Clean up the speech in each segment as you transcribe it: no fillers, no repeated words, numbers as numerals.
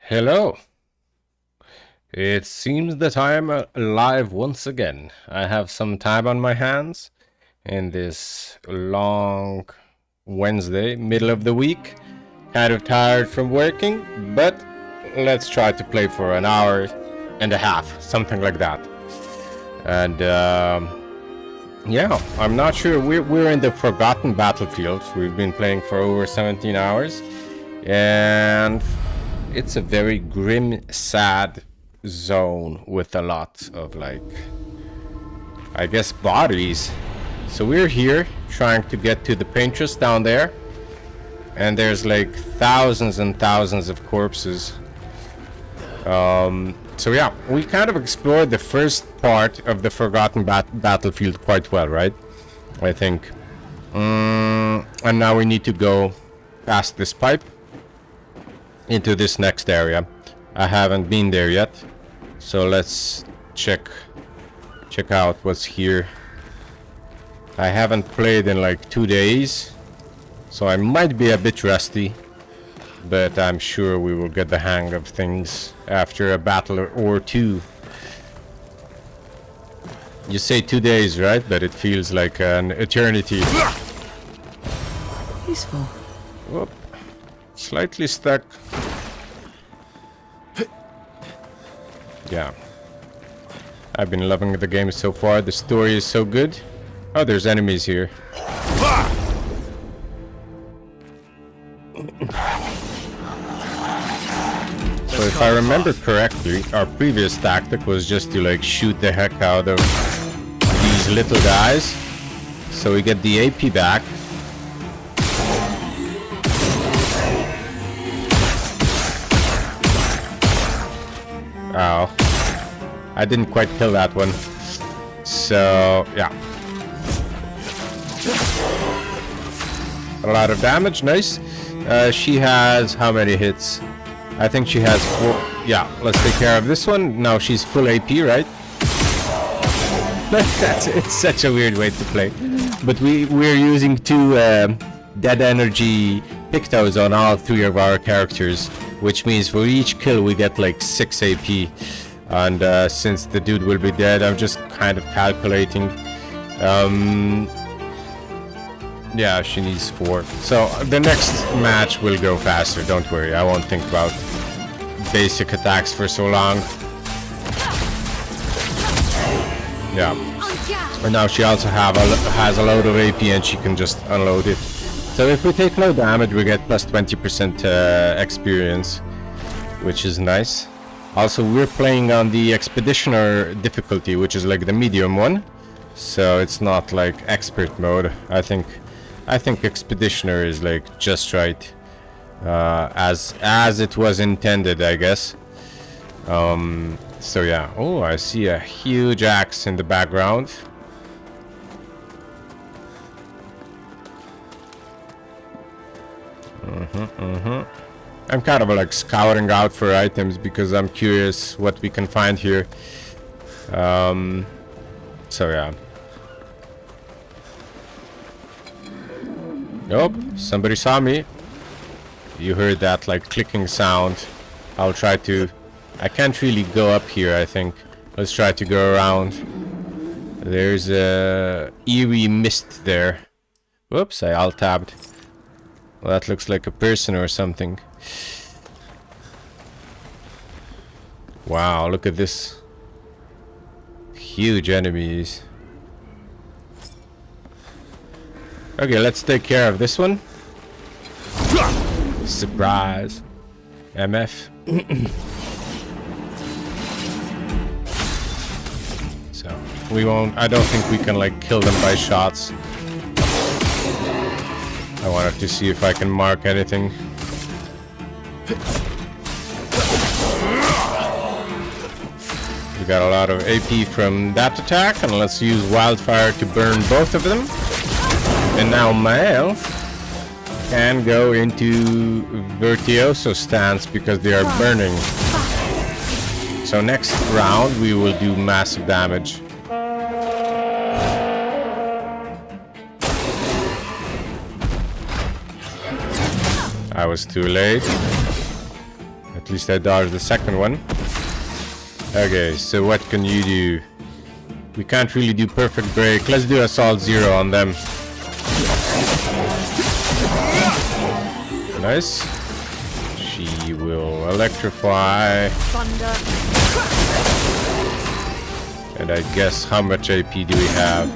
Hello. It seems that I am alive once again. I have some time on my hands in this long Wednesday, middle of the week. Kind of tired from working, but let's try to play for an hour and a half, something like that. And yeah, I'm not sure. We're in the Forgotten Battlefield. We've been playing for over 17 hours, and it's a very grim, sad zone with a lot of, like, I guess, bodies. So we're here trying to get to the painters down there, and there's like thousands and thousands of corpses. So yeah, we kind of explored the first part of the Forgotten Battlefield quite well, right? I think. And now we need to go past this pipe into this next area. I haven't been there yet, so let's check out what's here. I haven't played in like 2 days, so I might be a bit rusty, but I'm sure we will get the hang of things after a battle or two. You say 2 days, right? But it feels like an eternity. Useful. Whoop. Slightly stuck. Yeah. I've been loving the game so far. The story is so good. Oh, there's enemies here. So if I remember correctly, our previous tactic was just to like shoot the heck out of these little guys, so we get the AP back. Oh, I didn't quite kill that one. So yeah, a lot of damage. Nice. She has how many hits? I think she has 4. Yeah, let's take care of this one. Now she's full AP, right? It's such a weird way to play. But we're using 2 dead energy pictos on all 3 of our characters, which means for each kill we get like 6 AP. And since the dude will be dead, I'm just kind of calculating. Yeah, she needs 4. So the next match will go faster, don't worry. I won't think about basic attacks for so long. Yeah. And now she also has a load of AP and she can just unload it. So if we take no damage, we get plus 20% experience, which is nice. Also, we're playing on the Expeditioner difficulty, which is like the medium one. So it's not like expert mode. I think Expeditioner is like just right, as it was intended, I guess. So yeah. Oh, I see a huge axe in the background. I'm kind of like scouting out for items because I'm curious what we can find here. So yeah. Nope, somebody saw me. You heard that like clicking sound. I'll try to... I can't really go up here, I think. Let's try to go around. There's a eerie mist there. Whoops, I alt-tabbed. Well, that looks like a person or something. Wow, look at this. Huge enemies. Okay, let's take care of this one. Surprise. MF. So, we won't... I don't think we can, like, kill them by shots. I wanted to see if I can mark anything. We got a lot of AP from that attack, and let's use Wildfire to burn both of them. And now Mael can go into Virtuoso stance because they are burning. So next round we will do massive damage. I was too late. At least I dodged the second one. Okay, so what can you do? We can't really do perfect break. Let's do assault 0 on them. Nice. She will electrify. Thunder. And I guess how much AP do we have?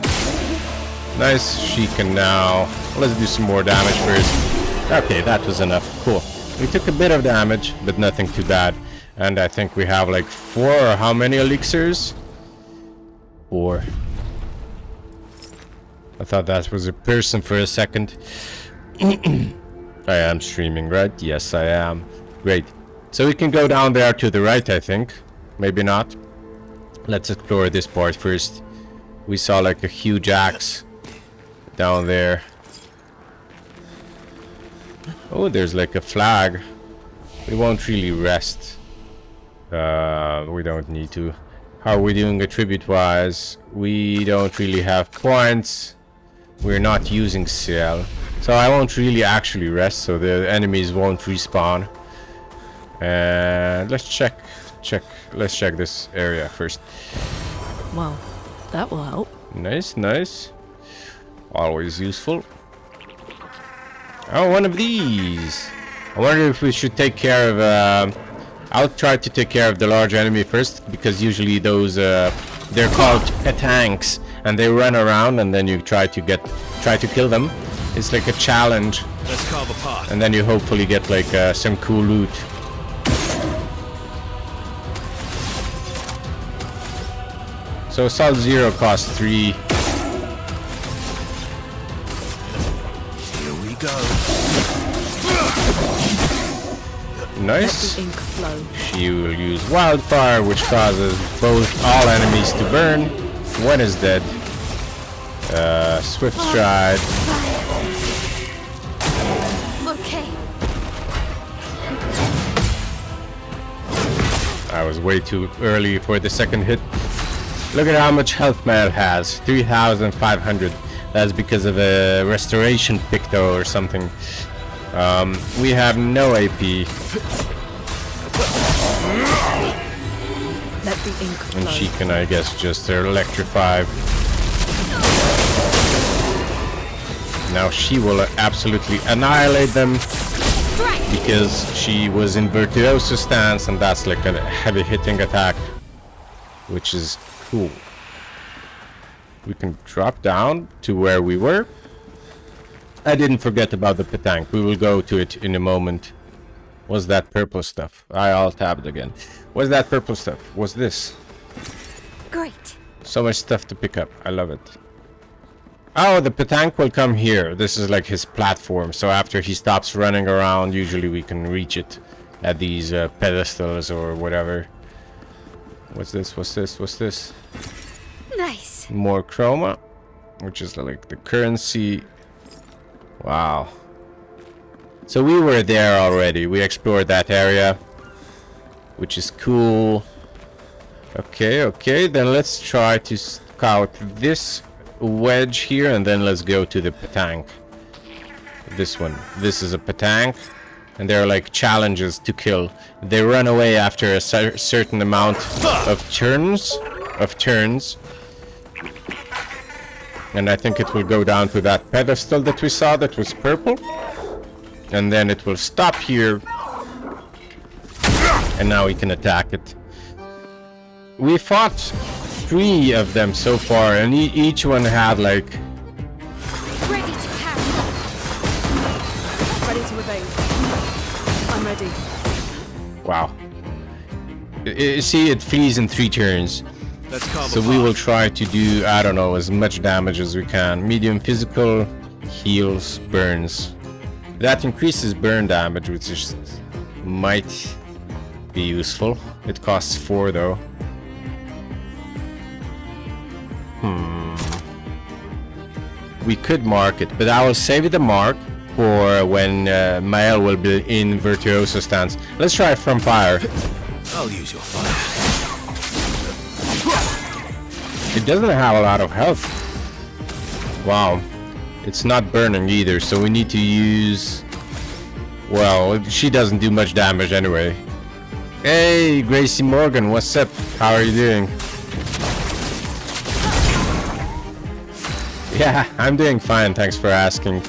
Nice. She can now. Let's do some more damage first. Okay, that was enough. Cool. We took a bit of damage, but nothing too bad. And I think we have like 4 or how many elixirs? 4. I thought that was a person for a second. I am streaming, right? Yes, I am. Great. So we can go down there to the right, I think. Maybe not. Let's explore this part first. We saw like a huge axe down there. Oh, there's like a flag. We won't really rest. We don't need to. How are we doing attribute-wise? We don't really have points. We're not using CL. So I won't really actually rest, so the enemies won't respawn. And let's check. Let's check this area first. Well, that will help. Nice, nice. Always useful. Oh, one of these. I wonder if we should take care of... I'll try to take care of the large enemy first, because usually those they're called petanques, and they run around, and then you try to kill them. It's like a challenge. Let's carve a path. And then you hopefully get like some cool loot. So assault 0 costs 3. Here we go. Nice. Let the ink flow. She will use wildfire, which causes all enemies to burn. One is dead. Swift stride. Okay. I was way too early for the second hit. Look at how much health Mel has. 3,500. That's because of a restoration picto or something. We have no AP. Let the ink flow. And she can, I guess, just electrify. Now she will absolutely annihilate them. Because she was in virtuoso stance, and that's like a heavy hitting attack. Which is cool. We can drop down to where we were. I didn't forget about the petanque. We will go to it in a moment. What's that purple stuff? I alt-tabbed again. What's that purple stuff? What's this? Great. So much stuff to pick up. I love it. Oh, the petanque will come here. This is like his platform. So after he stops running around, usually we can reach it at these pedestals or whatever. What's this? What's this? What's this? Nice. More chroma, which is like the currency. Wow. So we were there already. We explored that area, which is cool. Okay, then let's try to scout this wedge here, and then let's go to the petanque. This one. This is a petanque, and there are like challenges to kill. They run away after a certain amount of turns. And I think it will go down to that pedestal that we saw that was purple. And then it will stop here. And now we can attack it. We fought 3 of them so far, and each one had like... Ready to carry. Ready to evade. I'm ready. Wow. See, it flees in 3 turns. Let's carve So a we path. will try to do, I don't know, as much damage as we can. Medium physical, heals, burns. That increases burn damage, which is, might be useful. It costs 4 though. We could mark it, but I will save the mark for when Mael will be in virtuoso stance. Let's try from fire. I'll use your fire. It doesn't have a lot of health. Wow. It's not burning either, so we need to use... Well, she doesn't do much damage anyway. Hey, Gracie Morgan, what's up? How are you doing? Yeah, I'm doing fine, thanks for asking.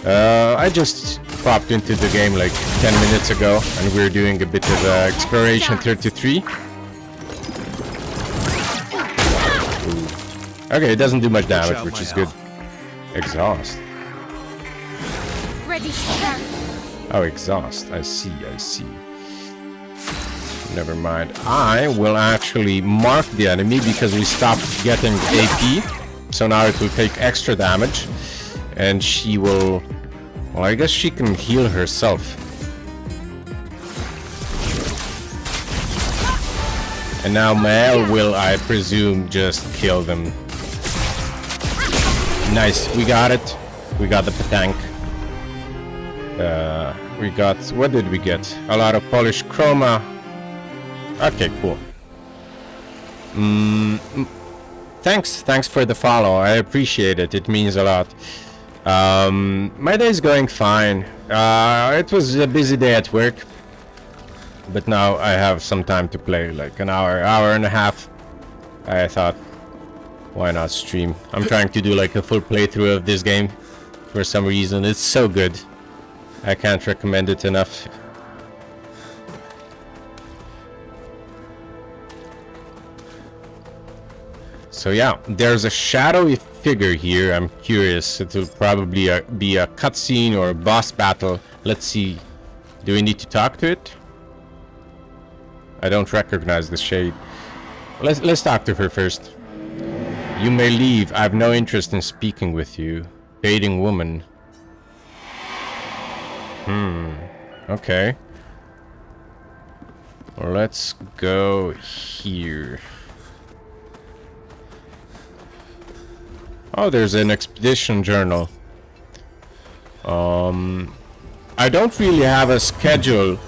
I just popped into the game like 10 minutes ago, and we're doing a bit of Exploration 33. Okay, it doesn't do much damage, which is good. Exhaust. Ready to carry. Oh, exhaust. I see, I see. Never mind. I will actually mark the enemy because we stopped getting AP. So now it will take extra damage. And she will... Well, I guess she can heal herself. And now Mel will, I presume, just kill them. Nice, we got it. We got the tank. We got... What did we get? A lot of polished chroma. Okay, cool. Thanks for the follow. I appreciate it. It means a lot. My day is going fine. It was a busy day at work, but now I have some time to play, like an hour and a half. I thought, why not stream? I'm trying to do like a full playthrough of this game for some reason. It's so good. I can't recommend it enough. So yeah, there's a shadowy figure here. I'm curious. It will probably be a cutscene or a boss battle. Let's see. Do we need to talk to it? I don't recognize the shade. Let's talk to her first. You may leave. I have no interest in speaking with you. Fading woman. Okay. Well, let's go here. Oh, there's an expedition journal. I don't really have a schedule.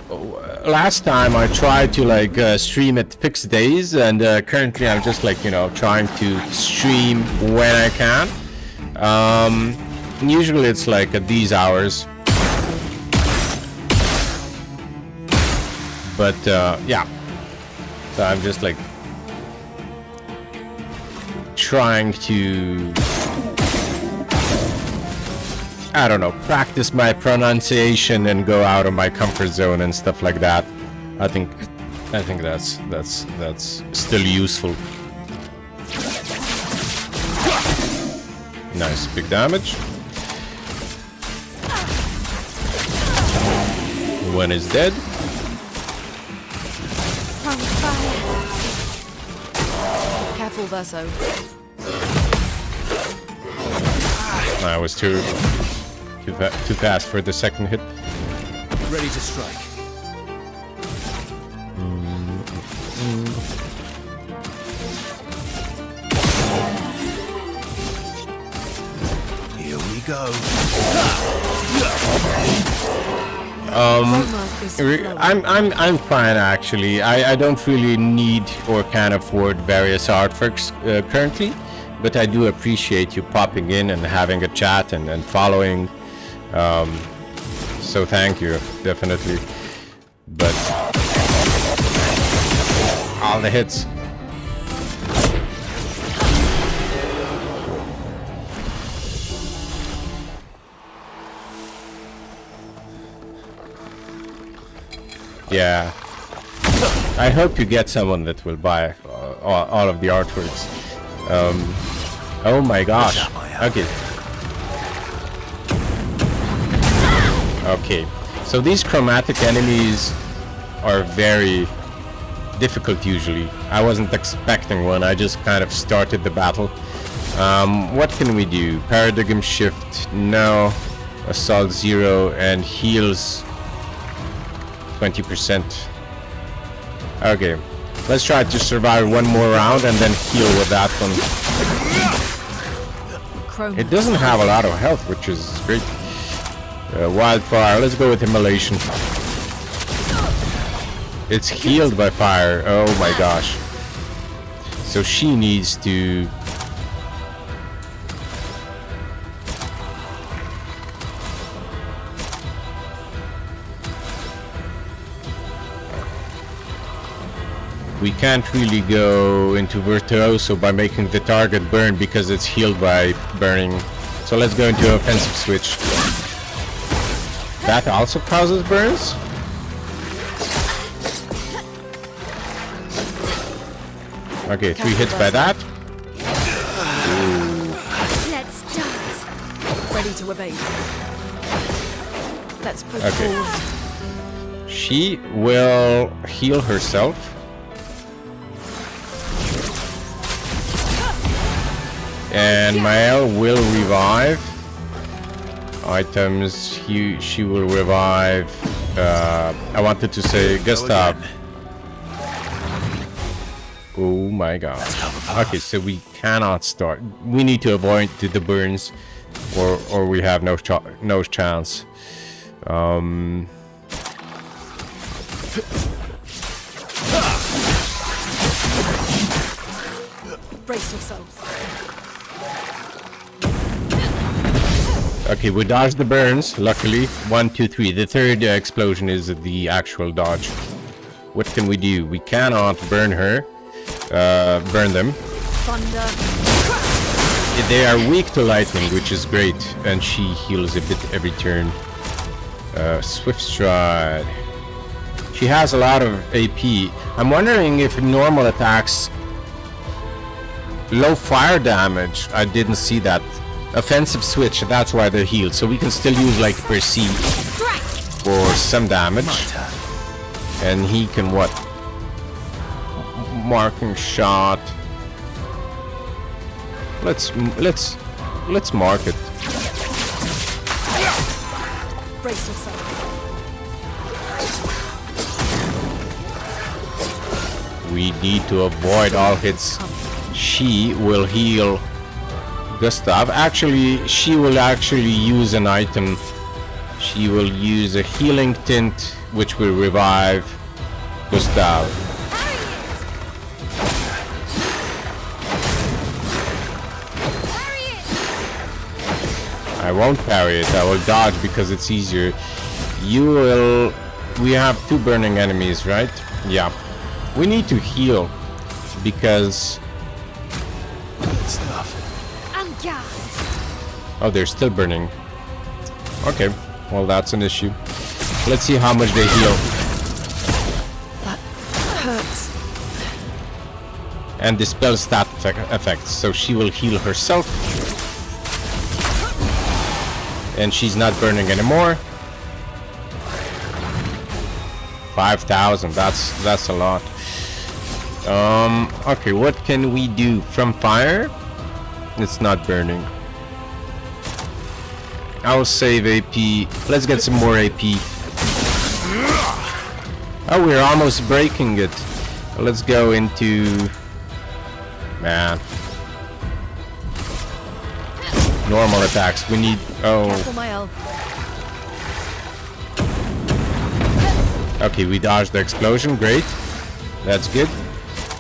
Last time I tried to like stream at fixed days, and currently I'm just like, you know, trying to stream when I can. Usually it's like at these hours. But yeah. So I'm just like trying to, I don't know, practice my pronunciation and go out of my comfort zone and stuff like that. I think that's still useful. Nice, big damage. One is dead. Careful, Verso. I was too fast for the second hit. Ready to strike. Here we go. I'm fine actually. I don't really need or can afford various artworks currently, but I do appreciate you popping in and having a chat and following. So thank you, definitely. But all the hits. Yeah. I hope you get someone that will buy all of the artworks. Oh my gosh. Okay. Okay. So these chromatic enemies are very difficult usually. I wasn't expecting one. I just kind of started the battle. What can we do? Paradigm shift. No. Assault 0 and heals 20%. Okay, let's try to survive one more round and then heal with that one. It doesn't have a lot of health, which is great. Wildfire, let's go with Immolation. It's healed by fire. Oh my gosh. So she needs to... we can't really go into Virtuoso by making the target burn because it's healed by burning. So let's go into offensive switch. That also causes burns? Okay, 3 hits by that. Let's dance. Ready to evade. Let's push Okay. forward. She will heal herself. And Mael will revive. Items, she will revive. I wanted to say Gustav. Oh my god. Okay, so we cannot start. We need to avoid the burns, or we have no chance. Brace yourself. Okay, we dodged the burns, luckily. 1, 2, 3. The third explosion is the actual dodge. What can we do? We cannot burn her. Burn them. Thunder. They are weak to lightning, which is great. And she heals a bit every turn. Swift Stride. She has a lot of AP. I'm wondering if normal attacks... Low fire damage. I didn't see that. Offensive switch, that's why they're healed. So we can still use like Perceive for some damage. And he can what? Marking shot. Let's mark it. Brace yourself. We need to avoid all hits. She will heal Gustav. Actually, she will use an item. She will use a healing tint, which will revive Gustav. I won't parry it. I will dodge because it's easier. You will... We have 2 burning enemies, right? Yeah. We need to heal because... Oh, they're still burning. Okay, well that's an issue. Let's see how much they heal. That hurts. And dispel stat effects, so she will heal herself. And she's not burning anymore. 5,000, that's a lot. Okay, what can we do from fire? It's not burning. I'll save AP. Let's get some more AP. Oh, we're almost breaking it. Let's go into... Man. Normal attacks. We need... Oh. Careful, Mael. Okay, we dodged the explosion. Great. That's good.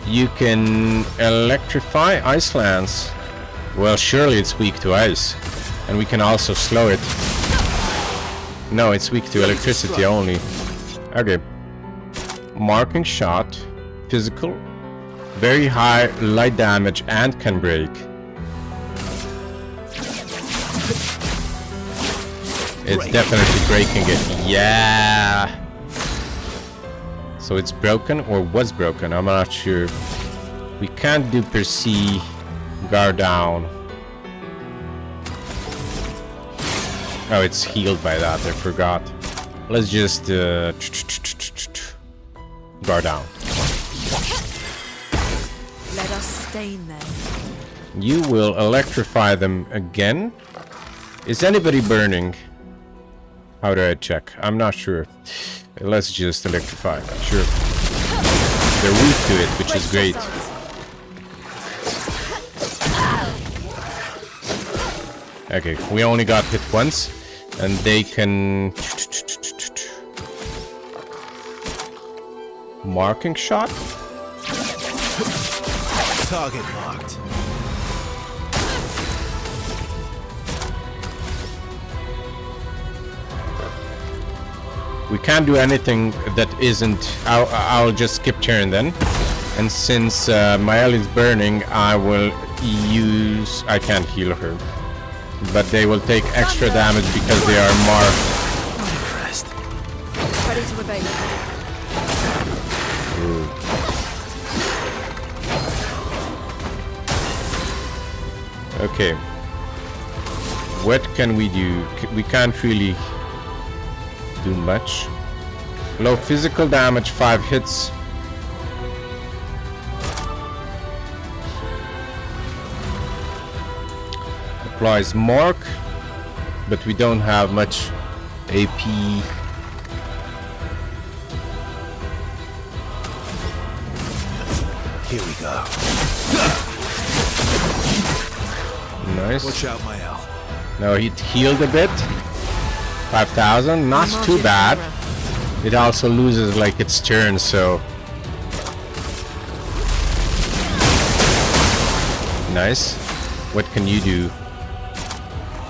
You can electrify Ice Lance. Well, surely it's weak to ice. And we can also slow it. No, it's weak to electricity only. Okay. Marking shot. Physical. Very high light damage and can break. It's definitely breaking it. Yeah. So it's broken or was broken. I'm not sure. We can't do Perceive. Guard down. Oh, it's healed by that. I forgot. Let's just guard down. Let us stain them. You will electrify them again. Is anybody burning? How do I check? I'm not sure. Let's just electrify. Sure. They're weak to it, which is great. Okay, we only got hit once, and they can... Marking shot? Target marked. We can't do anything that isn't... I'll just skip turn then. And since Mael is burning, I will use... I can't heal her. But they will take extra damage because they are marked. Impressed. Ready to evade. Okay. What can we do? We can't really do much. Low physical damage, 5 hits. Applies mark, but we don't have much AP. Here we go. Nice. Watch out, Mael. Now he healed a bit. 5,000, not too bad. It also loses like its turn, so nice. What can you do?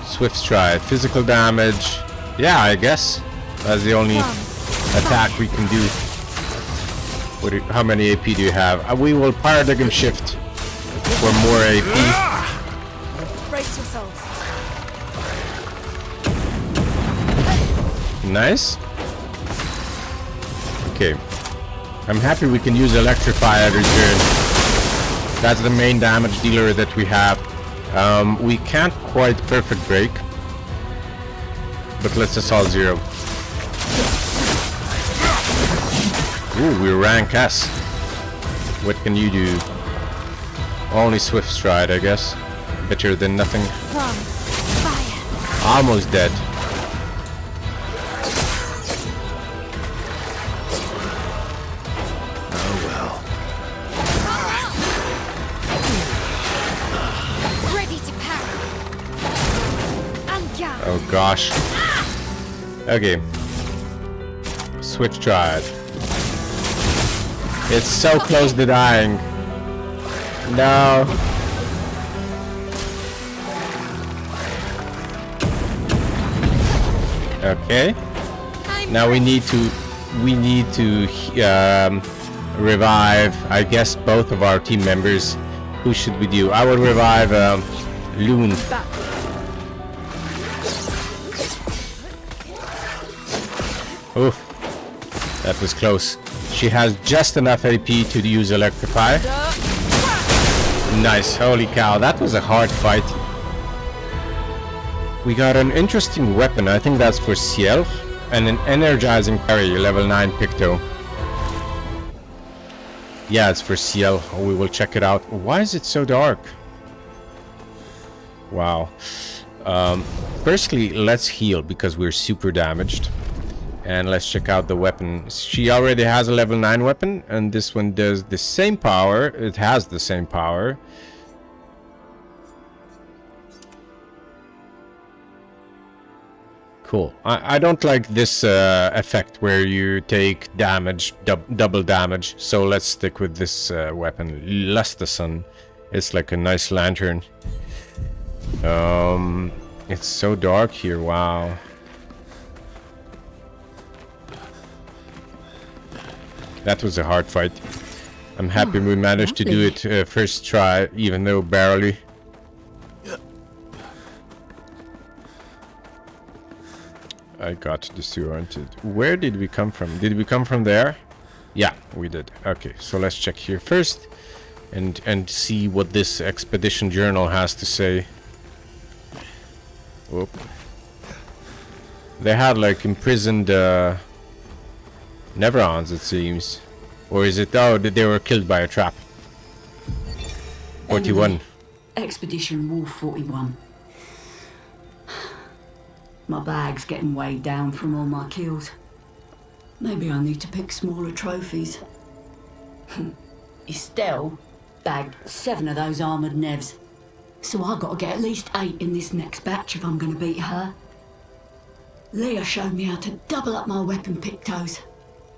Swift stride, physical damage. Yeah, I guess that's the only attack we can do. How many AP do you have? We will paradigm shift for more AP. Brace yourselves. Nice. Okay. I'm happy we can use Electrify every turn. That's the main damage dealer that we have. We can't quite perfect break. But let's assault 0. Ooh, we're rank S. What can you do? Only Swift Stride, I guess. Better than nothing. Fire. Almost dead. Ready to parry. Oh gosh. Okay. Switch Stride. It's so close to dying. No. Okay. Now we need to revive, I guess, both of our team members. Who should we do? I will revive Loon. Oof. That was close. She has just enough AP to use Electrify. Nice. Holy cow. That was a hard fight. We got an interesting weapon. I think that's for Ciel. And an energizing parry, level 9 Picto. Yeah, it's for Ciel. We will check it out. Why is it so dark? Wow. Firstly, let's heal because we're super damaged. And let's check out the weapon. She already has a level 9 weapon, and this one does the same power. It has the same power. Cool. I don't like this effect where you take damage, double damage. So let's stick with this weapon. Lustasun. It's like a nice lantern. It's so dark here. Wow. That was a hard fight. I'm happy we managed to do it first try, even though barely. I got disoriented. Where did we come from? Did we come from there? Yeah, we did. Okay, so let's check here first and see what this expedition journal has to say. Whoop. They had like imprisoned Neverons, it seems. Or is it... Oh, they were killed by a trap. 41. Expedition Wolf 41. My bag's getting weighed down from all my kills. Maybe I need to pick smaller trophies. Estelle bagged 7 of those armoured nevs. So I gotta get at least 8 in this next batch if I'm gonna beat her. Leah showed me how to double up my weapon Pictos.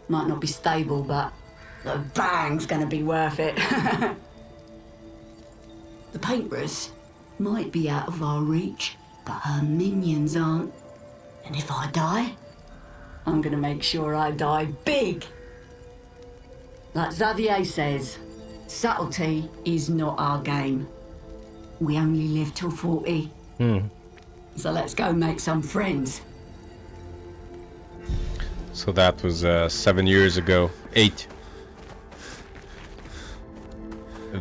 Might not be stable, but the bang's gonna be worth it. The paintbrush might be out of our reach, but her minions aren't. And if I die, I'm gonna make sure I die big. Like Xavier says, Subtlety is not our game. We only live till 40. So let's go make some friends. So that was 7 years ago. 8.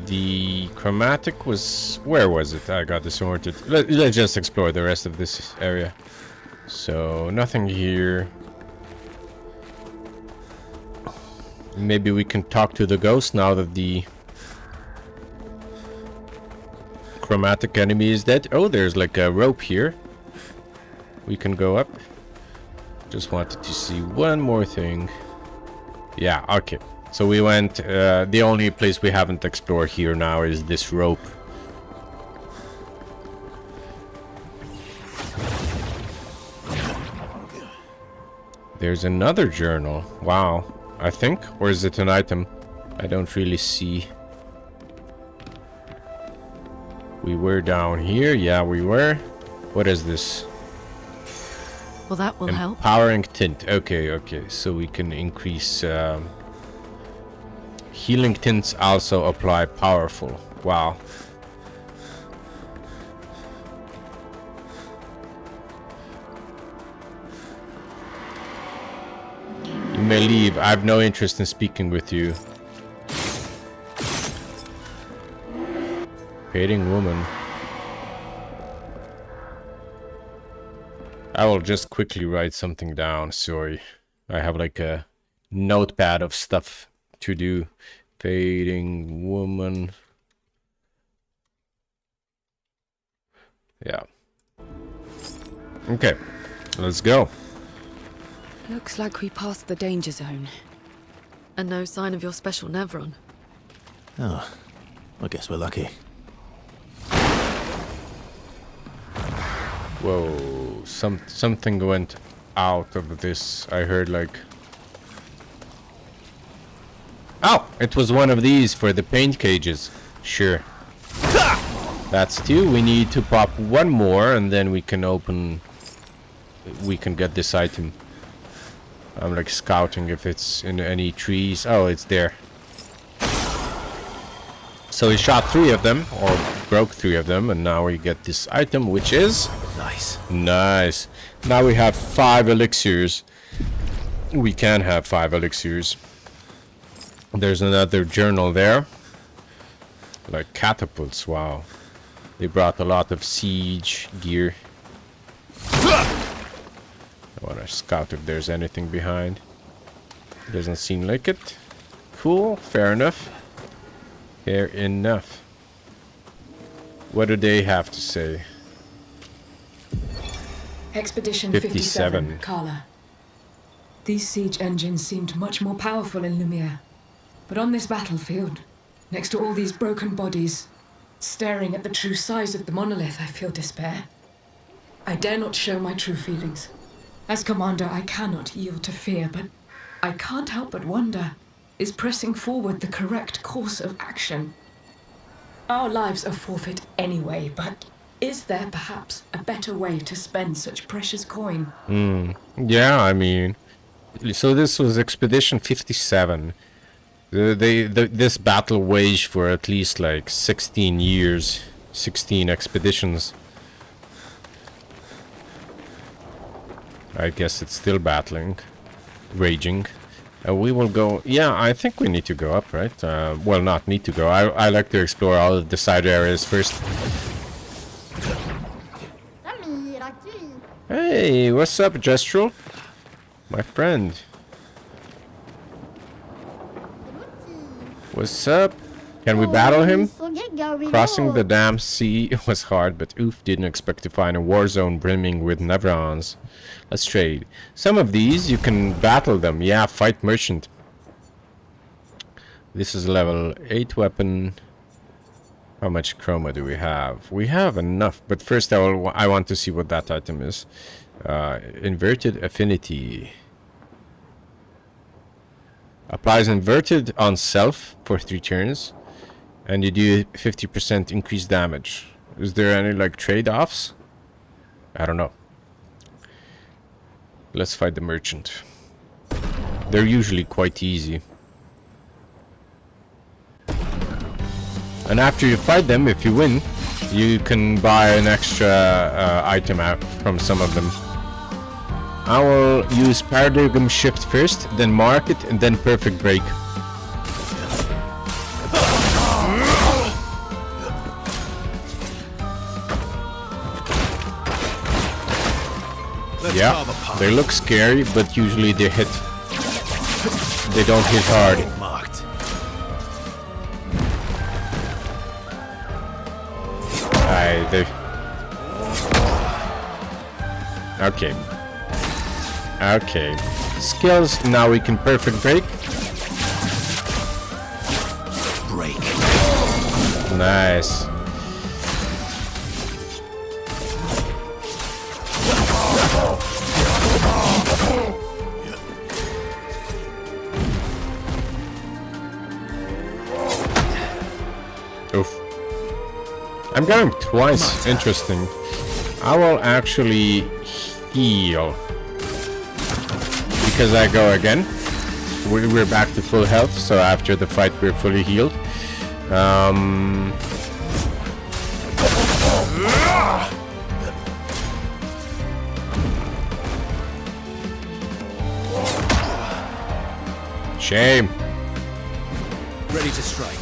The chromatic was... Where was it? I got disoriented. Let's just explore the rest of this area. So, nothing here. Maybe we can talk to the ghost now that the chromatic enemy is dead. Oh, there's like a rope here. We can go up. Just wanted to see one more thing. Yeah, okay. So we went... the only place we haven't explored here now is this rope. There's another journal. Wow. I think. Or is it an item? I don't really see. We were down here. Yeah, we were. What is this? Well, that will help. Empowering tint. Okay, okay. So we can increase... healing tints also apply powerful. Wow. You may leave. I have no interest in speaking with you. Fading woman. I will just quickly write something down. Sorry. I have like a notepad of stuff to do. Fading woman. Yeah. Okay. Let's go. Looks like we passed the danger zone. And no sign of your special Nevron. Oh, I guess we're lucky. Whoa. Something went out of this. I heard like... Oh! It was one of these for the paint cages. Sure. That's 2. We need to pop one more and then we can open... We can get this item. I'm like scouting if it's in any trees. Oh, it's there. So we shot 3 of them, or broke 3 of them, and now we get this item, which is... Nice. Nice. Now we have 5 elixirs. We can have 5 elixirs. There's another journal there. Like catapults, wow. They brought a lot of siege gear. I want to scout if there's anything behind. Doesn't seem like it. Cool, fair enough. Fair enough. What do they have to say? Expedition 57. 57, Carla. These siege engines seemed much more powerful in Lumiere. But on this battlefield, next to all these broken bodies, staring at the true size of the monolith, I feel despair. I dare not show my true feelings. As commander, I cannot yield to fear, but I can't help but wonder, is pressing forward the correct course of action? Our lives are forfeit anyway, but is there perhaps a better way to spend such precious coin? Yeah, I mean... So this was Expedition 57. This battle waged for at least like 16 years. 16 expeditions. I guess it's still battling. Raging. We will go... Yeah, I think we need to go up, right? Well, not need to go. I like to explore all of the side areas first. Hey, what's up, Gestrel? My friend. What's up? Can we battle him? Crossing the damn sea was hard, but oof, didn't expect to find a war zone brimming with Nevrons. Let's trade. Some of these, you can battle them. Yeah, fight merchant. This is level 8 weapon. How much chroma do we have? We have enough, but first I want to see what that item is. Inverted affinity. Applies inverted on self for 3 turns. And you do 50% increased damage. Is there any like trade-offs? I don't know. Let's fight the merchant. They're usually quite easy. And after you fight them, if you win, you can buy an extra item out from some of them. I will use Paradigm Shift first, then Market, and then Perfect Break. Yeah, they look scary, but usually they hit. They don't hit hard. Marked. They... Okay. Okay. Skills, now we can Perfect Break. Break. Nice. Oof. I'm going twice. Interesting. I will actually heal. Because I go again. We're back to full health, so after the fight we're fully healed. Shame. Ready to strike.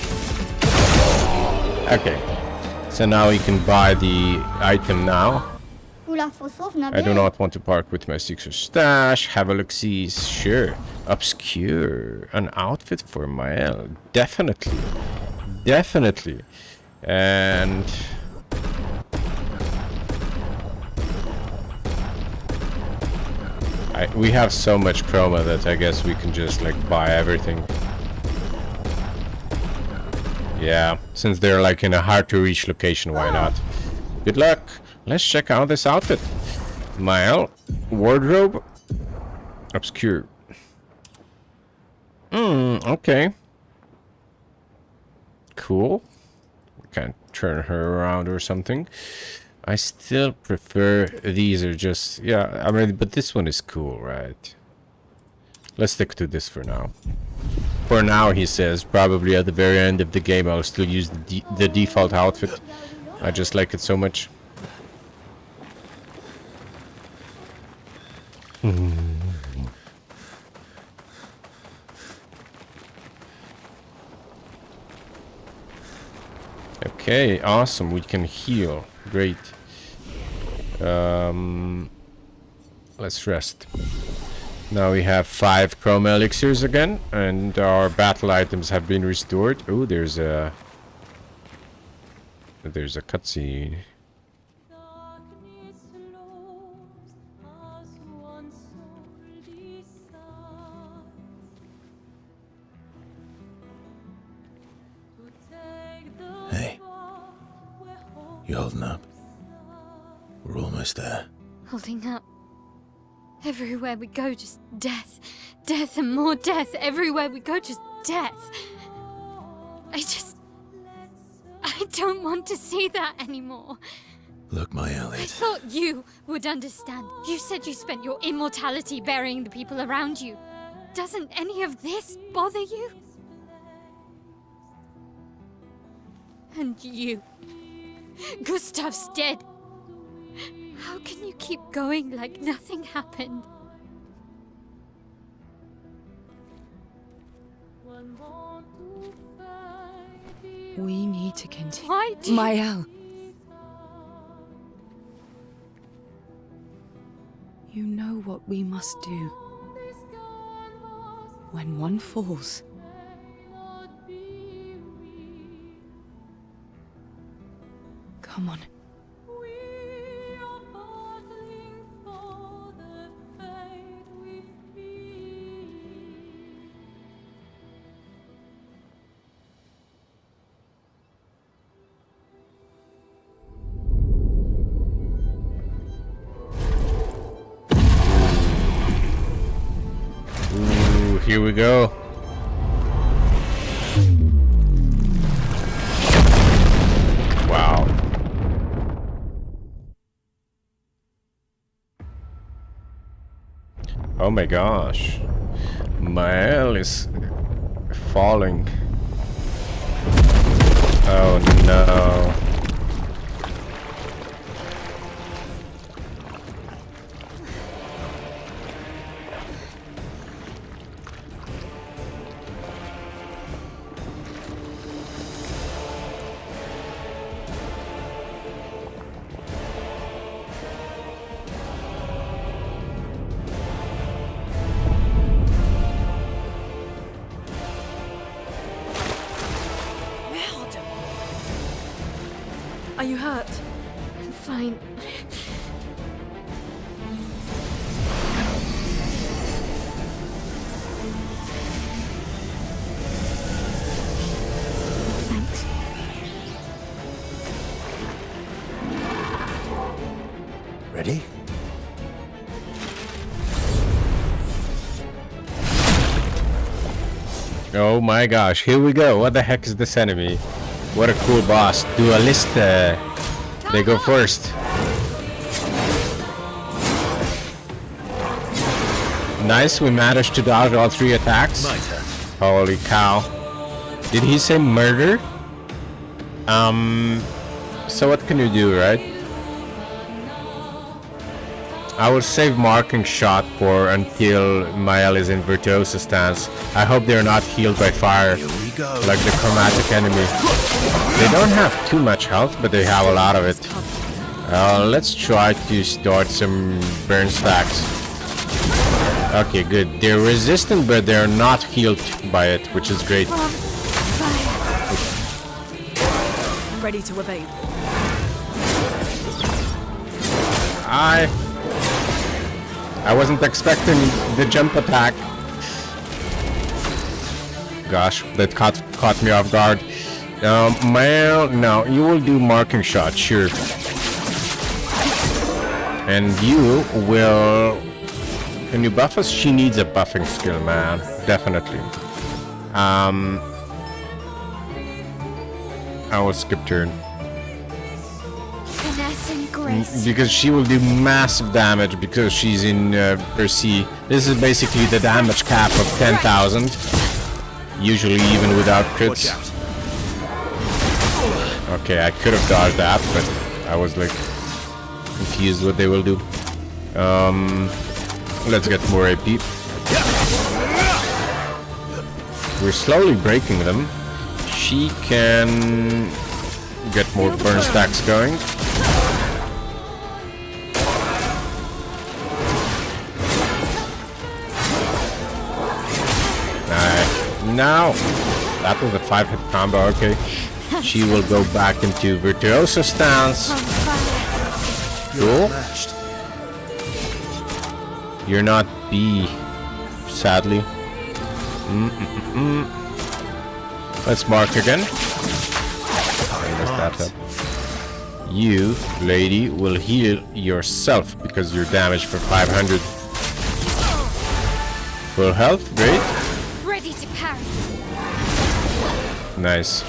Okay. So now we can buy the item now. I do not want to park with my Sixer stash. Have a look-see. Sure. Obscure. An outfit for Mael. Definitely. Definitely. And... we have so much chroma that I guess we can just like buy everything. Yeah, since they're like in a hard to reach location, why not? Good luck. Let's check out this outfit. Mael, wardrobe, obscure. Okay. Cool. We can turn her around or something. I still prefer these are just, yeah, I mean, but this one is cool, right? Let's stick to this for now. For now, he says, probably at the very end of the game I'll still use the default outfit. I just like it so much. Okay, awesome. We can heal. Great. Let's rest. Now we have 5 chroma elixirs again, and our battle items have been restored. Oh, there's a cutscene. Hey. You holding up? We're almost there. Holding up. Everywhere we go, just death. Death and more death. Everywhere we go, just death. I don't want to see that anymore. Look, my I Elliot. thought you would understand. You said you spent your immortality burying the people around you. Doesn't any of this bother you? And you. Gustav's dead. How can you keep going like nothing happened? We need to continue. Why do you... Mael. You know what we must do. When one falls, come on. Ooh, here we go. Wow. Oh my gosh. Mael is falling. Oh no. Are you hurt? I'm fine. Thanks. Ready? Oh my gosh, here we go. What the heck is this enemy? What a cool boss. Duelista. They go first. Nice, we managed to dodge all 3 attacks. My turn. Holy cow. Did he say murder? So what can you do, right? I will save marking shot for until Mael is in virtuoso stance. I hope they're not healed by fire, Here we go. like the chromatic enemy. They don't have too much health, but they have a lot of it. Let's try to start some burn stacks. Okay, good. They're resistant, but they're not healed by it, which is great. I'm ready to evade. I wasn't expecting the jump attack. Gosh, that caught me off guard. Mael, no, you will do marking shot, sure. And you will... Can you buff us? She needs a buffing skill, man. Definitely. I will skip turn. Finesse and grace. Because she will do massive damage because she's in her C. This is basically the damage cap of 10,000. Usually even without Watch crits. out. Okay, I could have dodged that, but I was like confused what they will do. Let's get more AP. We're slowly breaking them. She can get more burn stacks going. Now, that was a 5-hit combo, okay. She will go back into virtuoso stance. On fire. Cool. Matched. You're not B, sadly. Let's mark again. I messed that up. You, lady, will heal yourself because you're damaged for 500. Full health, great. Ready to parry. Nice.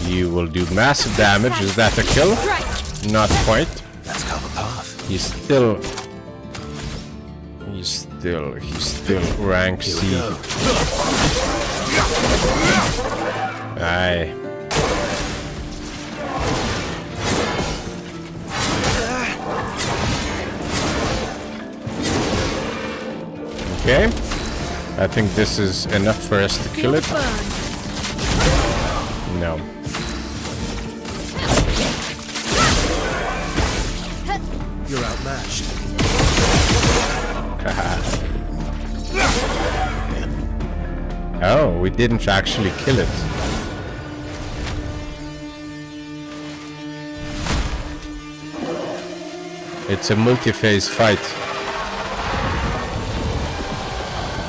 You will do massive damage. Is that a kill? Strike. Not quite. Let's cover path. He's still rank Here C. we go. Aye. Okay. I think this is enough for us to kill it. No. You're outmatched. Oh, we didn't actually kill it. It's a multi-phase fight.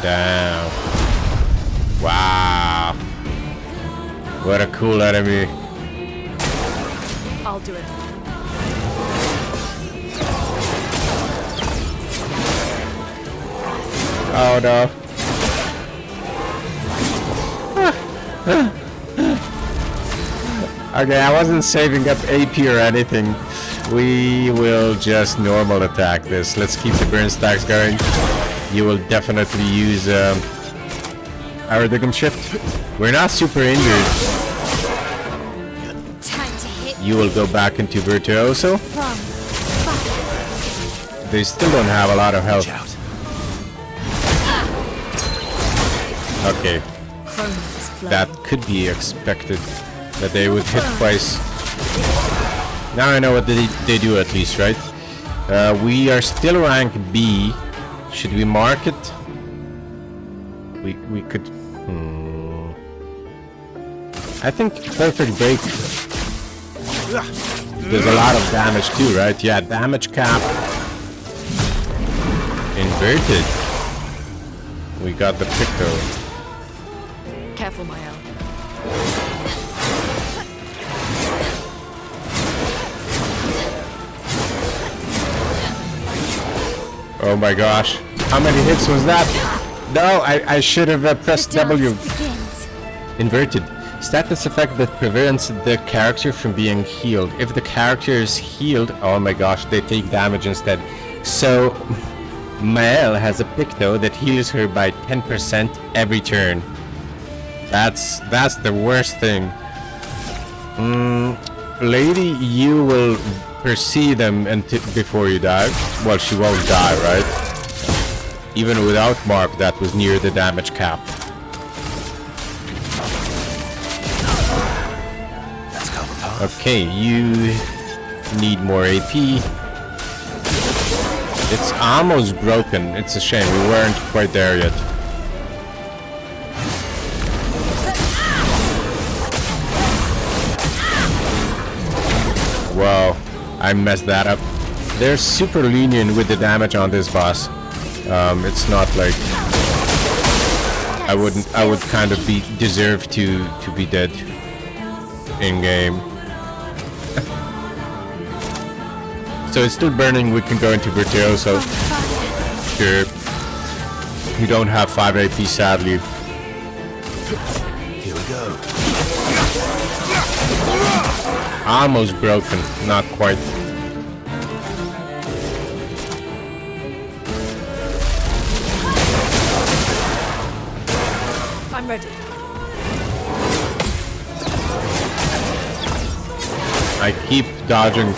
Damn. Wow. What a cool enemy. I'll do it. Oh no. Okay, I wasn't saving up AP or anything. We will just normal attack this. Let's keep the burn stacks going. You will definitely use Paradigm shift. We're not super injured. Time to hit You will go back into Virtuoso. from fire. They still don't have a lot of health. Watch out. Okay, Chroma's flame. that could be expected. That they would hit twice. Now I know what they do at least, right? We are still rank B. Should we mark it? We could... I think Perfect Break does a lot of damage too, right? Yeah, damage cap. Inverted. We got the Pico. Careful, Mael. Oh my gosh. How many hits was that? No, I should have pressed The dance W. begins. Inverted. Status effect that prevents the character from being healed. If the character is healed, oh my gosh, they take damage instead. So, Mael has a Picto that heals her by 10% every turn. That's the worst thing. Lady, you will pursue them before you die. Well, she won't die, right? Even without Mark, that was near the damage cap. Let's cover path. Okay, you need more AP. It's almost broken. It's a shame. We weren't quite there yet. Wow, I messed that up. They're super lenient with the damage on this boss. It's not like I would kind of deserve to be dead in game. So it's still burning. We can go into Virtuoso. Sure. We don't have 5 AP, sadly. Here we go. Almost broken, not quite. I'm ready. I keep dodging.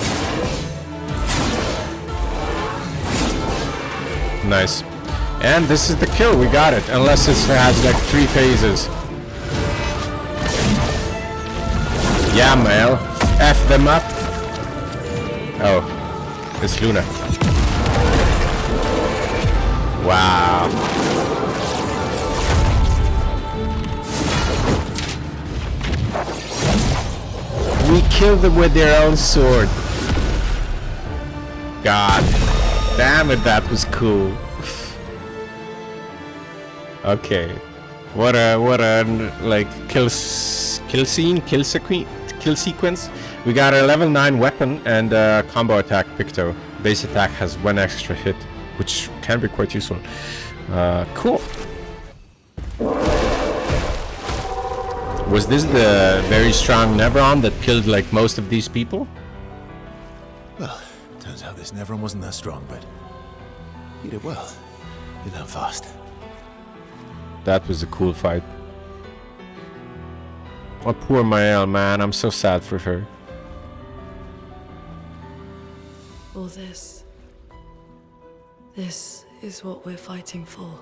Nice. And this is the kill, we got it. Unless it has like 3 phases. Yeah, Mael. F them up. Oh. It's Luna. Wow. We killed them with their own sword. God damn it, that was cool. Okay. What a like kill sequence. We got a level 9 weapon and a combo attack Picto. Base attack has 1 extra hit, which can be quite useful. Cool. Was this the very strong Nevron that killed like most of these people? Well, turns out this Nevron wasn't that strong, but you did well. You learn fast. That was a cool fight. Oh, poor Mael, man. I'm so sad for her. All this. This is what we're fighting for.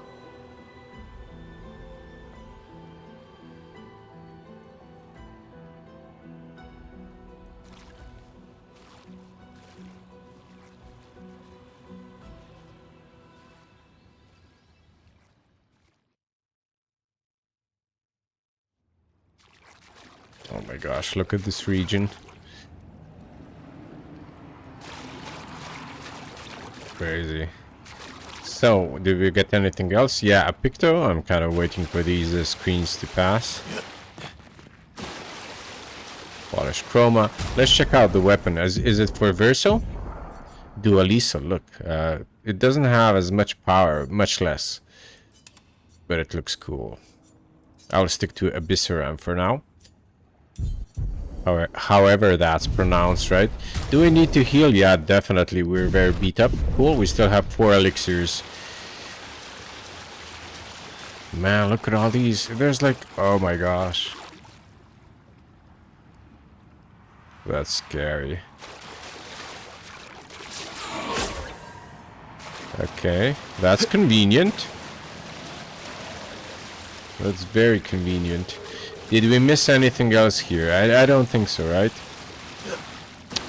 Oh my gosh, look at this region. Crazy. So, did we get anything else? Yeah, a Picto. I'm kind of waiting for these screens to pass. Polish Chroma. Let's check out the weapon. Is it for Verso? Dualiso, look. It doesn't have as much power, much less. But it looks cool. I'll stick to Abyssaram for now. However that's pronounced, right? Do we need to heal? Yeah, definitely. We're very beat up. Cool. We still have 4 elixirs. Man, look at all these. There's like, oh my gosh. That's scary. Okay, that's convenient. That's very convenient. Did we miss anything else here? I don't think so, right?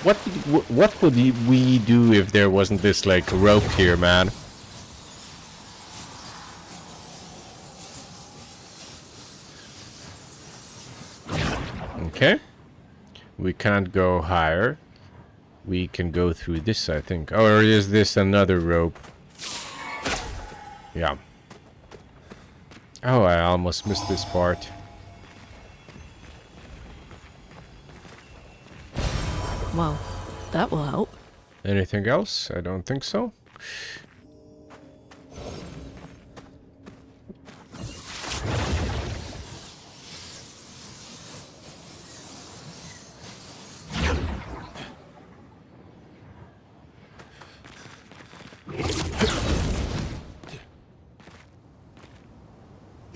What would we do if there wasn't this like rope here, man? Okay. We can't go higher. We can go through this, I think. Or is this another rope? Yeah. Oh, I almost missed this part. Well, that will help. Anything else? I don't think so.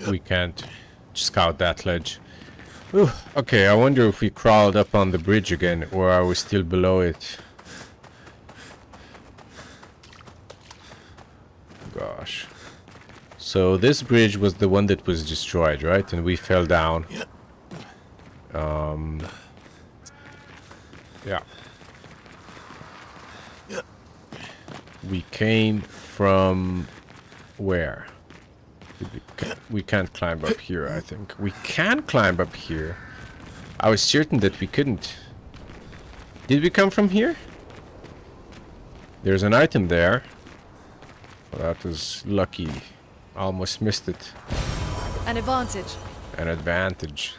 We can't scout that ledge. Ooh, okay, I wonder if we crawled up on the bridge again, or are we still below it? Gosh. So this bridge was the one that was destroyed, right? And we fell down. Yeah. We came from where? We can't climb up here, I think. We can climb up here. I was certain that we couldn't. Did we come from here? There's an item there. Well, that was lucky. Almost missed it. An advantage. An advantage.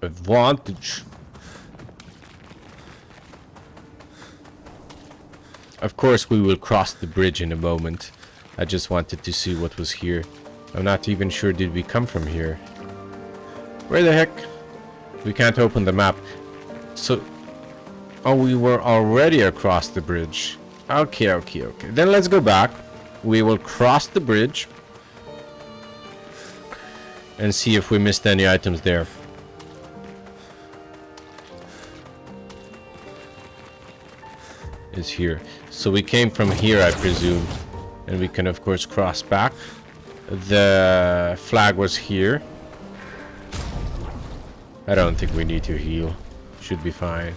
Advantage. Of course, we will cross the bridge in a moment. I just wanted to see what was here. I'm not even sure did we come from here. Where the heck? We can't open the map. So... oh, we were already across the bridge. Okay, okay, okay. Then let's go back. We will cross the bridge. And see if we missed any items there. Is here. So we came from here, I presume. And we can, of course, cross back. The flag was here. I don't think we need to heal. Should be fine.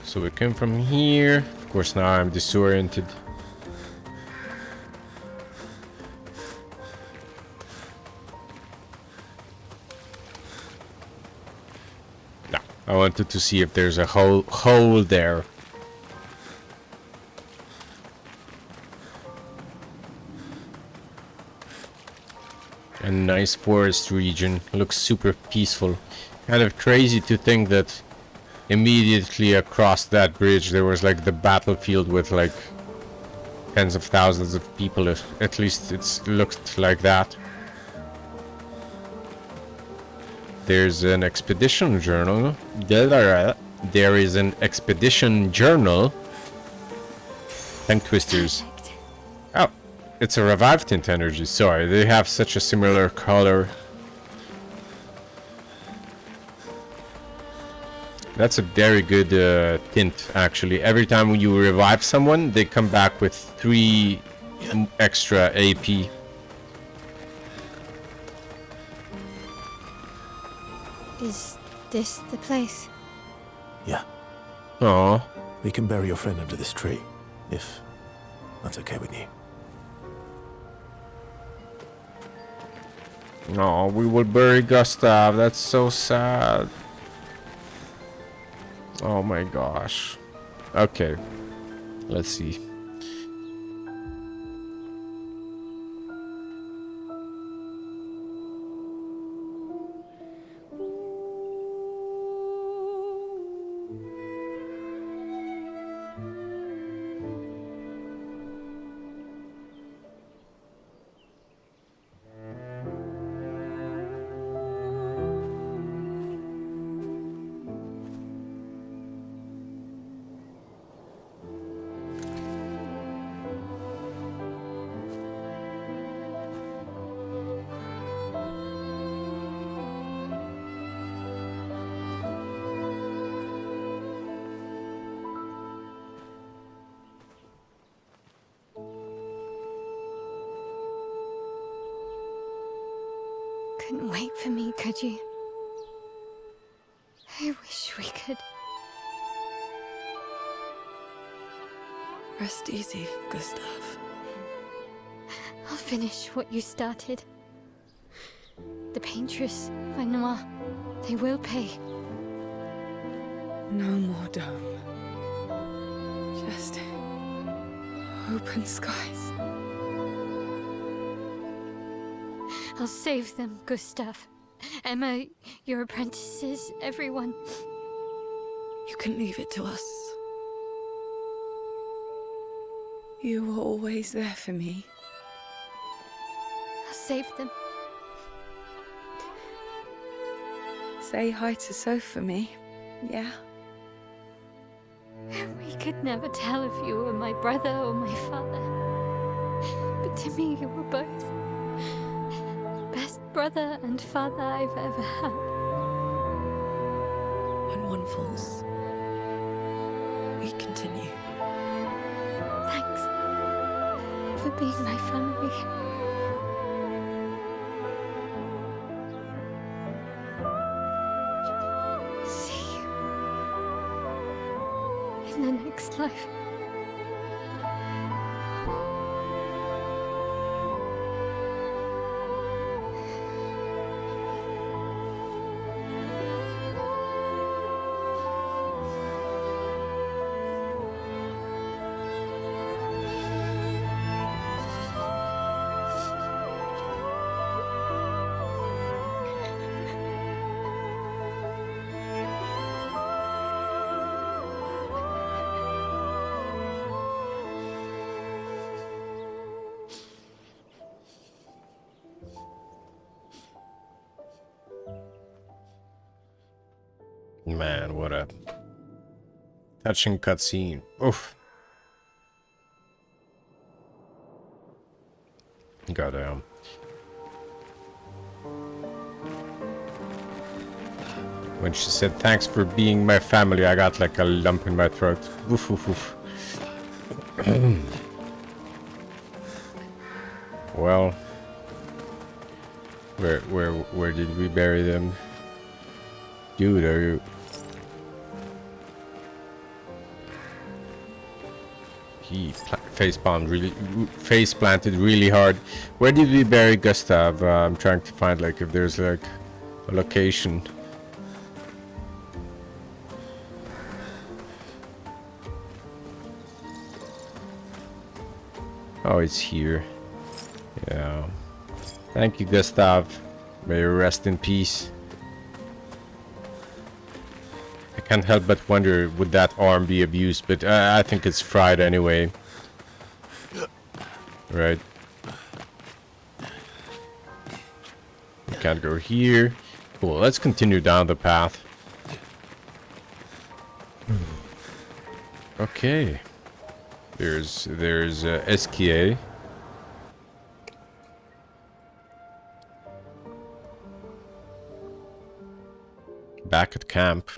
So we came from here. Of course, now I'm disoriented. No, I wanted to see if there's a hole there. A nice forest region. Looks super peaceful. Kind of crazy to think that immediately across that bridge there was like the battlefield with like tens of thousands of people. At least it looked like that. There's an expedition journal. There is an expedition journal. Tongue twisters. Oh, it's a revived tint energy. Sorry, they have such a similar color. That's a very good tint, actually. Every time you revive someone, they come back with 3 extra AP. Is this the place? Yeah, Oh, we can bury your friend under this tree, if that's okay with you. no, we will bury Gustav. That's so sad. Oh my gosh. Okay, let's see. couldn't wait for me, could you? I wish we could. Rest easy, Gustav. I'll finish what you started. The paintress, Renoir, they will pay. No more dome. Just open skies. I'll save them, Gustav. Emma, your apprentices, everyone. You can leave it to us. You were always there for me. I'll save them. Say hi to Soph for me, yeah? We could never tell if you were my brother or my father. But to me, you were both. Best brother and father I've ever had. When one falls, we continue. Thanks for being my family. See you in the next life. Man, what a touching cutscene. Oof. Goddamn. When she said thanks for being my family, I got like a lump in my throat. Oof, oof, oof. Well, where did we bury them? Dude, are you? He face planted really hard. Where did we bury Gustav? I'm trying to find like if there's like a location. Oh, it's here. Yeah. Thank you, Gustav. May you rest in peace. I can't help but wonder, would that arm be abused? But I think it's fried anyway. Right. We can't go here. Cool, let's continue down the path. Okay. There's Esquier. Back at camp.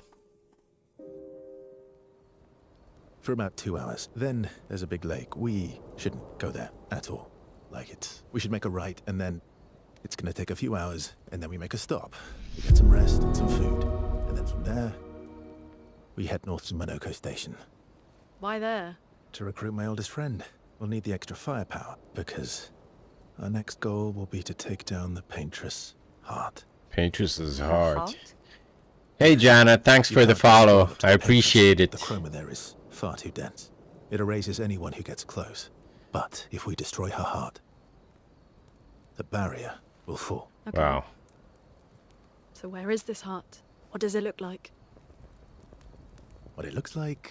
For about 2 hours. Then there's a big lake. We shouldn't go there at all. We should make a right, and then it's gonna take a few hours, and then we make a stop. We get some rest and some food. And then from there, we head north to Monoko Station. Why there? To recruit my oldest friend. We'll need the extra firepower, because our next goal will be to take down the Paintress Heart. Paintress is hard. Heart? Hey Jana, thanks You for the can't follow. describe to I the appreciate Paintress. it. The chroma there is far too dense. It erases anyone who gets close. But if we destroy her heart, the barrier will fall. Okay. Wow. So where is this heart? What does it look like? What it looks like,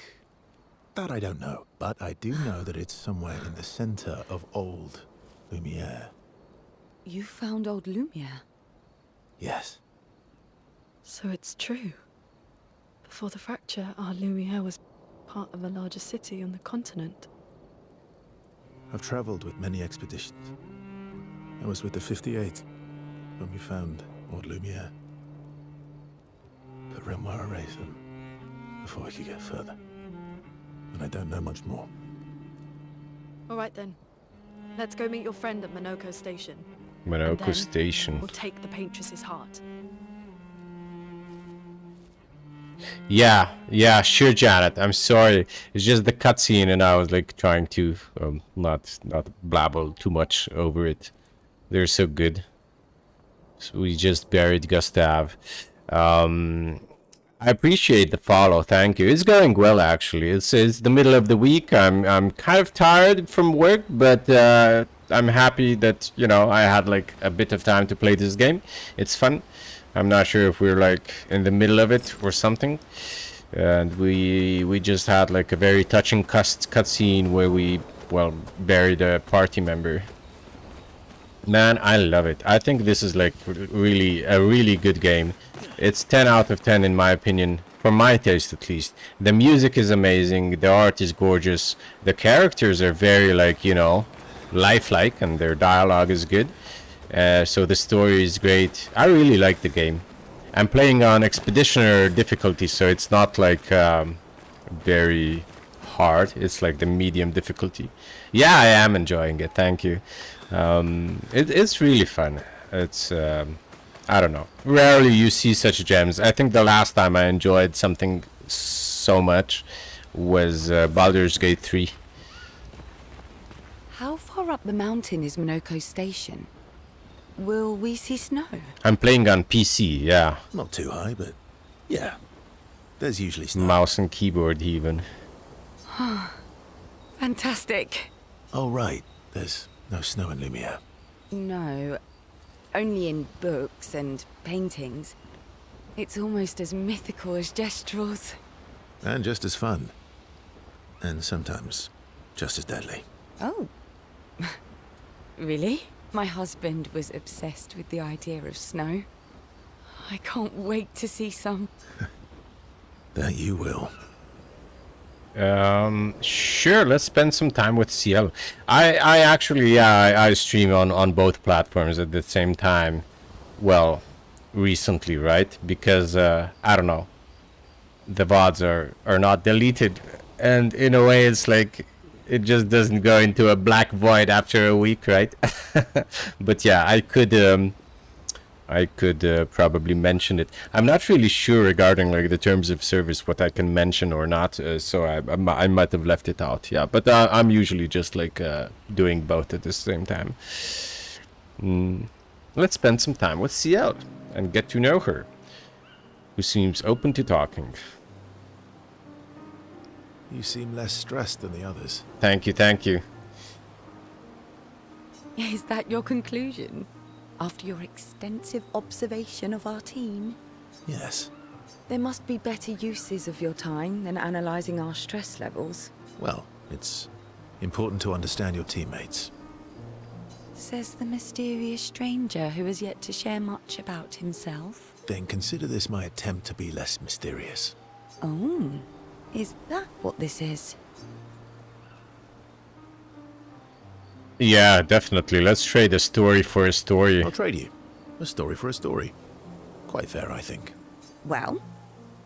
that I don't know. But I do know that it's somewhere in the center of old Lumiere. You found old Lumiere. Yes. So it's true. Before the fracture, our Lumiere was part of a larger city on the continent. I've traveled with many expeditions. I was with the 58th when we found old Lumiere. But Renoir erased them before we could get further. And I don't know much more. All right then. Let's go meet your friend at Monoko Station. And Minoko then Station. we'll take the Paintress's heart. Yeah, sure, Janet. I'm sorry. It's just the cutscene, and I was like trying to not blabble too much over it. They're so good. So we just buried Gustav. I appreciate the follow. Thank you. It's going well, actually. It's the middle of the week. I'm kind of tired from work, but I'm happy that I had like a bit of time to play this game. It's fun. I'm not sure if we're like in the middle of it or something. And we just had like a very touching cutscene where we buried a party member. Man, I love it. I think this is like really a really good game. It's 10 out of 10 in my opinion, for my taste at least. The music is amazing, the art is gorgeous, the characters are very like, lifelike, and their dialogue is good. So the story is great. I really like the game. I'm playing on Expeditioner difficulty, so it's not like very hard. It's like the medium difficulty. Yeah, I am enjoying it. Thank you. It's really fun. It's I don't know. Rarely you see such gems. I think the last time I enjoyed something so much was Baldur's Gate 3. How far up the mountain is Minoko Station? Will we see snow? I'm playing on PC, yeah. Not too high, but yeah. There's usually snow. Mouse and keyboard even. Fantastic. Oh, right. There's no snow in Lumia. No, only in books and paintings. It's almost as mythical as Gestrels. And just as fun. And sometimes just as deadly. Oh. Really? My husband was obsessed with the idea of snow. I can't wait to see some. That you will. Sure, let's spend some time with CL. I actually, I stream on both platforms at the same time. Well, recently, right? Because, I don't know. The VODs are not deleted. And in a way, it's like, it just doesn't go into a black void after a week, right? But yeah, I could probably mention it. I'm not really sure regarding like the terms of service what I can mention or not, so I might have left it out. Yeah, but I'm usually just like doing both at the same time. Let's spend some time with CL and get to know her, who seems open to talking. You seem less stressed than the others. Thank you. Is that your conclusion? After your extensive observation of our team? Yes. There must be better uses of your time than analysing our stress levels. Well, it's important to understand your teammates. Says the mysterious stranger who has yet to share much about himself. Then consider this my attempt to be less mysterious. Oh, is that what this is? Yeah, definitely. Let's trade a story for a story. I'll trade you. A story for a story. Quite fair, I think. Well,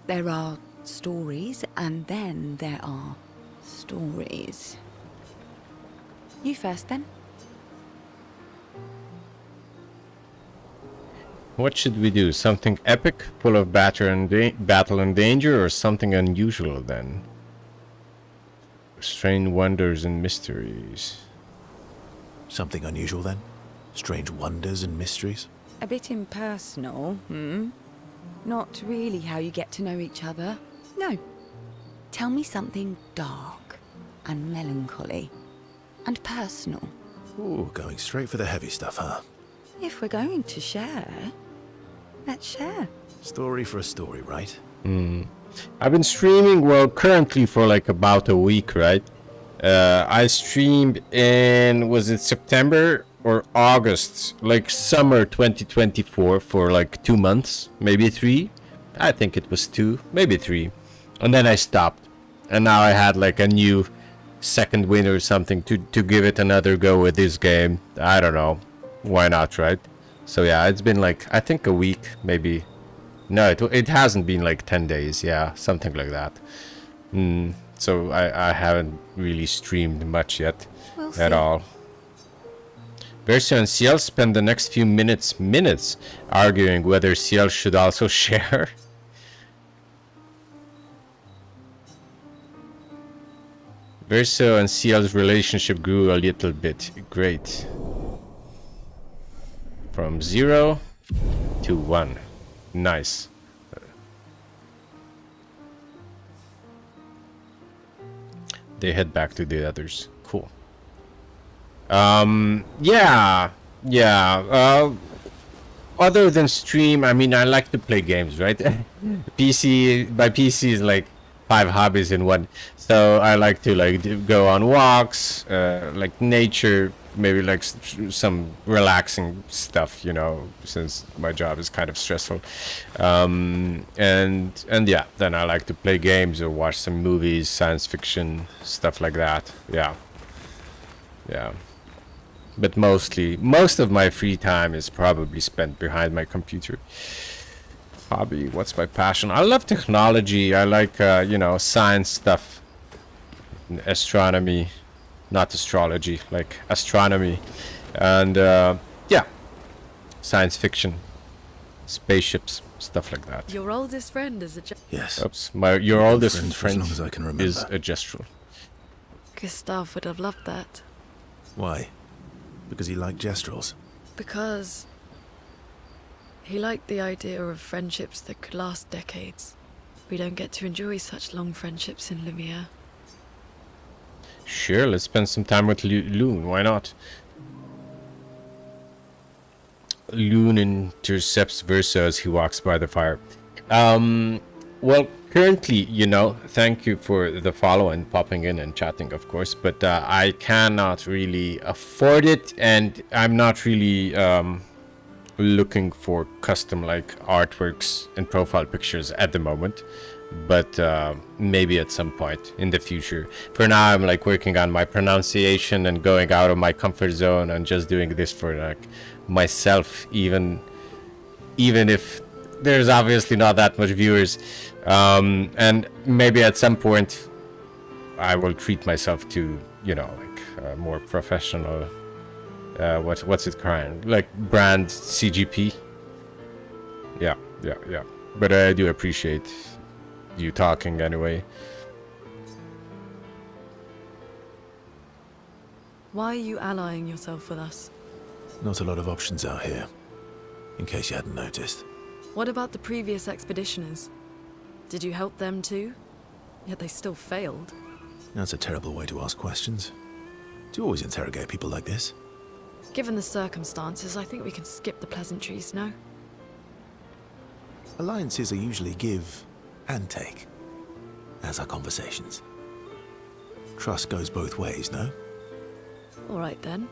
there are stories, and then there are stories. You first, then. What should we do? Something epic, full of battle and danger, or something unusual then? Strange wonders and mysteries. Something unusual then? Strange wonders and mysteries? A bit impersonal, Not really how you get to know each other. No. Tell me something dark and melancholy and personal. Ooh, going straight for the heavy stuff, huh? If we're going to share, let's share. Story for a story, right? I've been streaming, well, currently for like about a week, right? I streamed in, was it September or August? Like summer 2024 for like 2 months, maybe 3. I think it was 2, maybe 3. And then I stopped. And now I had like a new second win or something to give it another go with this game. I don't know. Why not, right? So yeah, it's been like, I think a week, maybe. No, it hasn't been like 10 days. Yeah, something like that. So I haven't really streamed much yet We'll at see. all. Verso and Ciel spend the next few minutes arguing whether Ciel should also share. Verso and Ciel's relationship grew a little bit. Great. From 0 to 1. Nice. They head back to the others. Cool. Yeah. Other than stream, I mean, I like to play games, right? PC, by PC is like 5 hobbies in one. So I like to go on walks, like nature, maybe like some relaxing stuff, you know, since my job is kind of stressful. And yeah, then I like to play games or watch some movies, science fiction, stuff like that. Yeah. But most of my free time is probably spent behind my computer. Hobby, what's my passion? I love technology. I like, you know, science stuff. Astronomy, not astrology, like astronomy. And, yeah, science fiction, spaceships, stuff like that. Your oldest friend is a Yes. Oops, your oldest friend for as friend long as I can remember. is a gestural. Gustav would have loved that. Why? Because he liked gestrels. Because he liked the idea of friendships that could last decades. We don't get to enjoy such long friendships in Lumiere. Sure, let's spend some time with Loon. Why not? Loon intercepts Verso as he walks by the fire. Well, currently, you know, thank you for the follow and popping in and chatting, of course, but I cannot really afford it, and I'm not really looking for custom like artworks and profile pictures at the moment, but maybe at some point in the future. For now, I'm like working on my pronunciation and going out of my comfort zone and just doing this for like myself, even if there's obviously not that much viewers, and maybe at some point I will treat myself to, you know, like more professional what's it called, like brand CGP. Yeah, but I do appreciate you talking anyway. Why are you allying yourself with us? Not a lot of options out here, in case you hadn't noticed. What about the previous expeditioners? Did you help them too? Yet they still failed. That's a terrible way to ask questions. Do you always interrogate people like this? Given the circumstances, I think we can skip the pleasantries, no? Alliances are usually give and take, as are conversations. Trust goes both ways, no? All right then.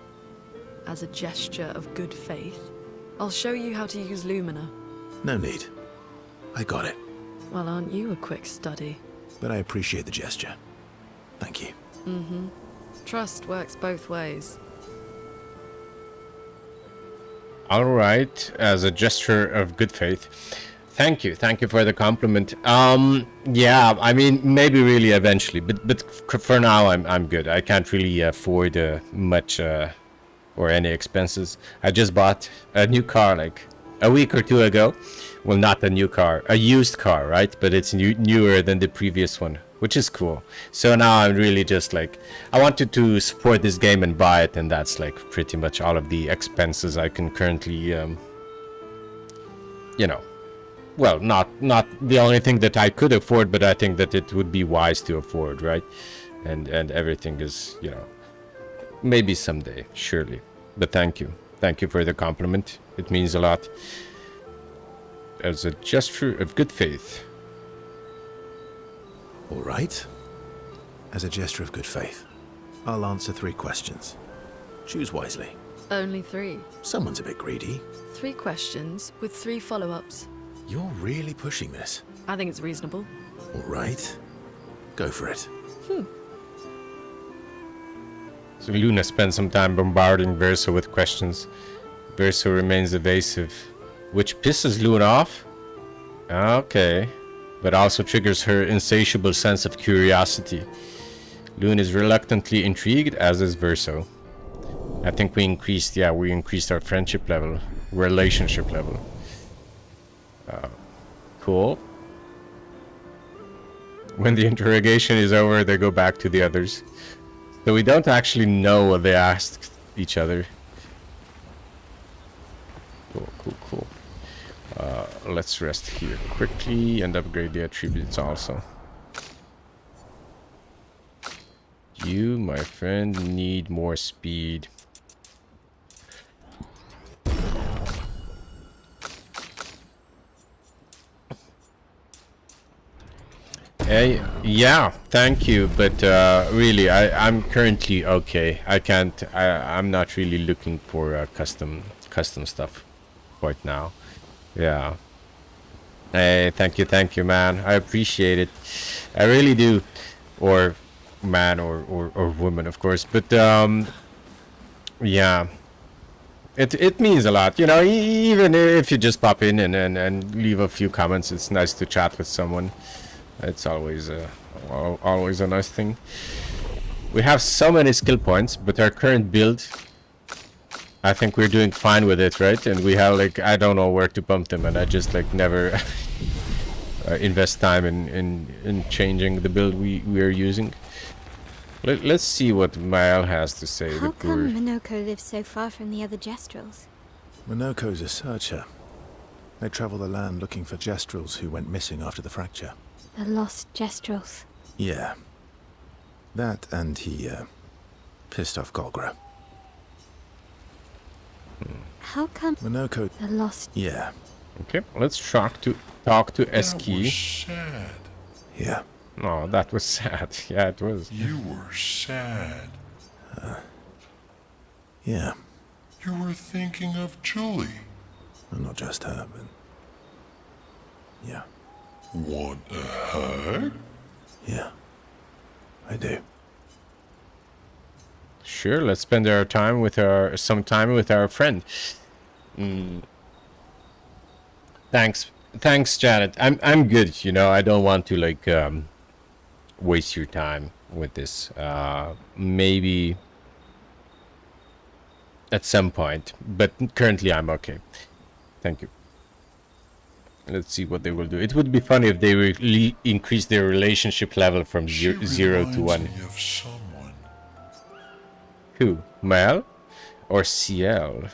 As a gesture of good faith, I'll show you how to use Lumina. No need. I got it. Well, aren't you a quick study? But I appreciate the gesture. Thank you. Mm-hmm. Trust works both ways. All right, as a gesture of good faith. Thank you for the compliment. Yeah, I mean, maybe really eventually, but for now I'm good. I can't really afford much or any expenses. I just bought a new car like a week or two ago. Well, not a new car, a used car, right? But it's newer than the previous one, which is cool. So now I'm really just like, I wanted to support this game and buy it, and that's like pretty much all of the expenses I can currently, you know, well, not the only thing that I could afford, but I think that it would be wise to afford, right? And everything is, you know, maybe someday, surely. But thank you for the compliment. It means a lot. As a gesture of good faith. All right. As a gesture of good faith, I'll answer 3 questions. Choose wisely. Only 3. Someone's a bit greedy. 3 questions with 3 follow-ups. You're really pushing this. I think it's reasonable. All right. Go for it. So Luna spends some time bombarding Verso with questions. Verso remains evasive, which pisses Luna off. Okay. But also triggers her insatiable sense of curiosity. Luna is reluctantly intrigued, as is Verso. I think we increased our friendship level, relationship level. Cool. When the interrogation is over, they go back to the others. So we don't actually know what they asked each other. Cool. Let's rest here quickly and upgrade the attributes also. You, my friend, need more speed. Yeah, thank you, but really, I'm currently okay. I'm not really looking for custom stuff right now. Yeah. Hey, thank you, man. I appreciate it. I really do. Or man, or woman, of course. But yeah. It means a lot, you know. Even if you just pop in and leave a few comments, it's nice to chat with someone. It's always a nice thing. We have so many skill points, but our current build, I think we're doing fine with it, right? And we have like, I don't know where to pump them, and I just like never invest time in changing the build we are using. Let's see what Mael has to say. How come Minoko lives so far from the other Jestrels? Minoko's a searcher. They travel the land looking for Jestrels who went missing after the fracture. The lost Jestrels. Yeah. That, and he pissed off Golgra. How come Minoko... the lost... Yeah. Okay, let's talk to Eski. Sad. Yeah. Oh, that was sad. Yeah, it was. You were sad. Yeah. You were thinking of Julie. Well, not just her, but... Yeah. Want a hug? Yeah. I do. Sure, let's spend some time with our friend. Thanks, Janet. I'm good. You know, I don't want to like waste your time with this. Maybe at some point, but currently I'm okay. Thank you. Let's see what they will do. It would be funny if they will increase their relationship level from She 0 to reminds 1. me of someone. Who? Mel or CL?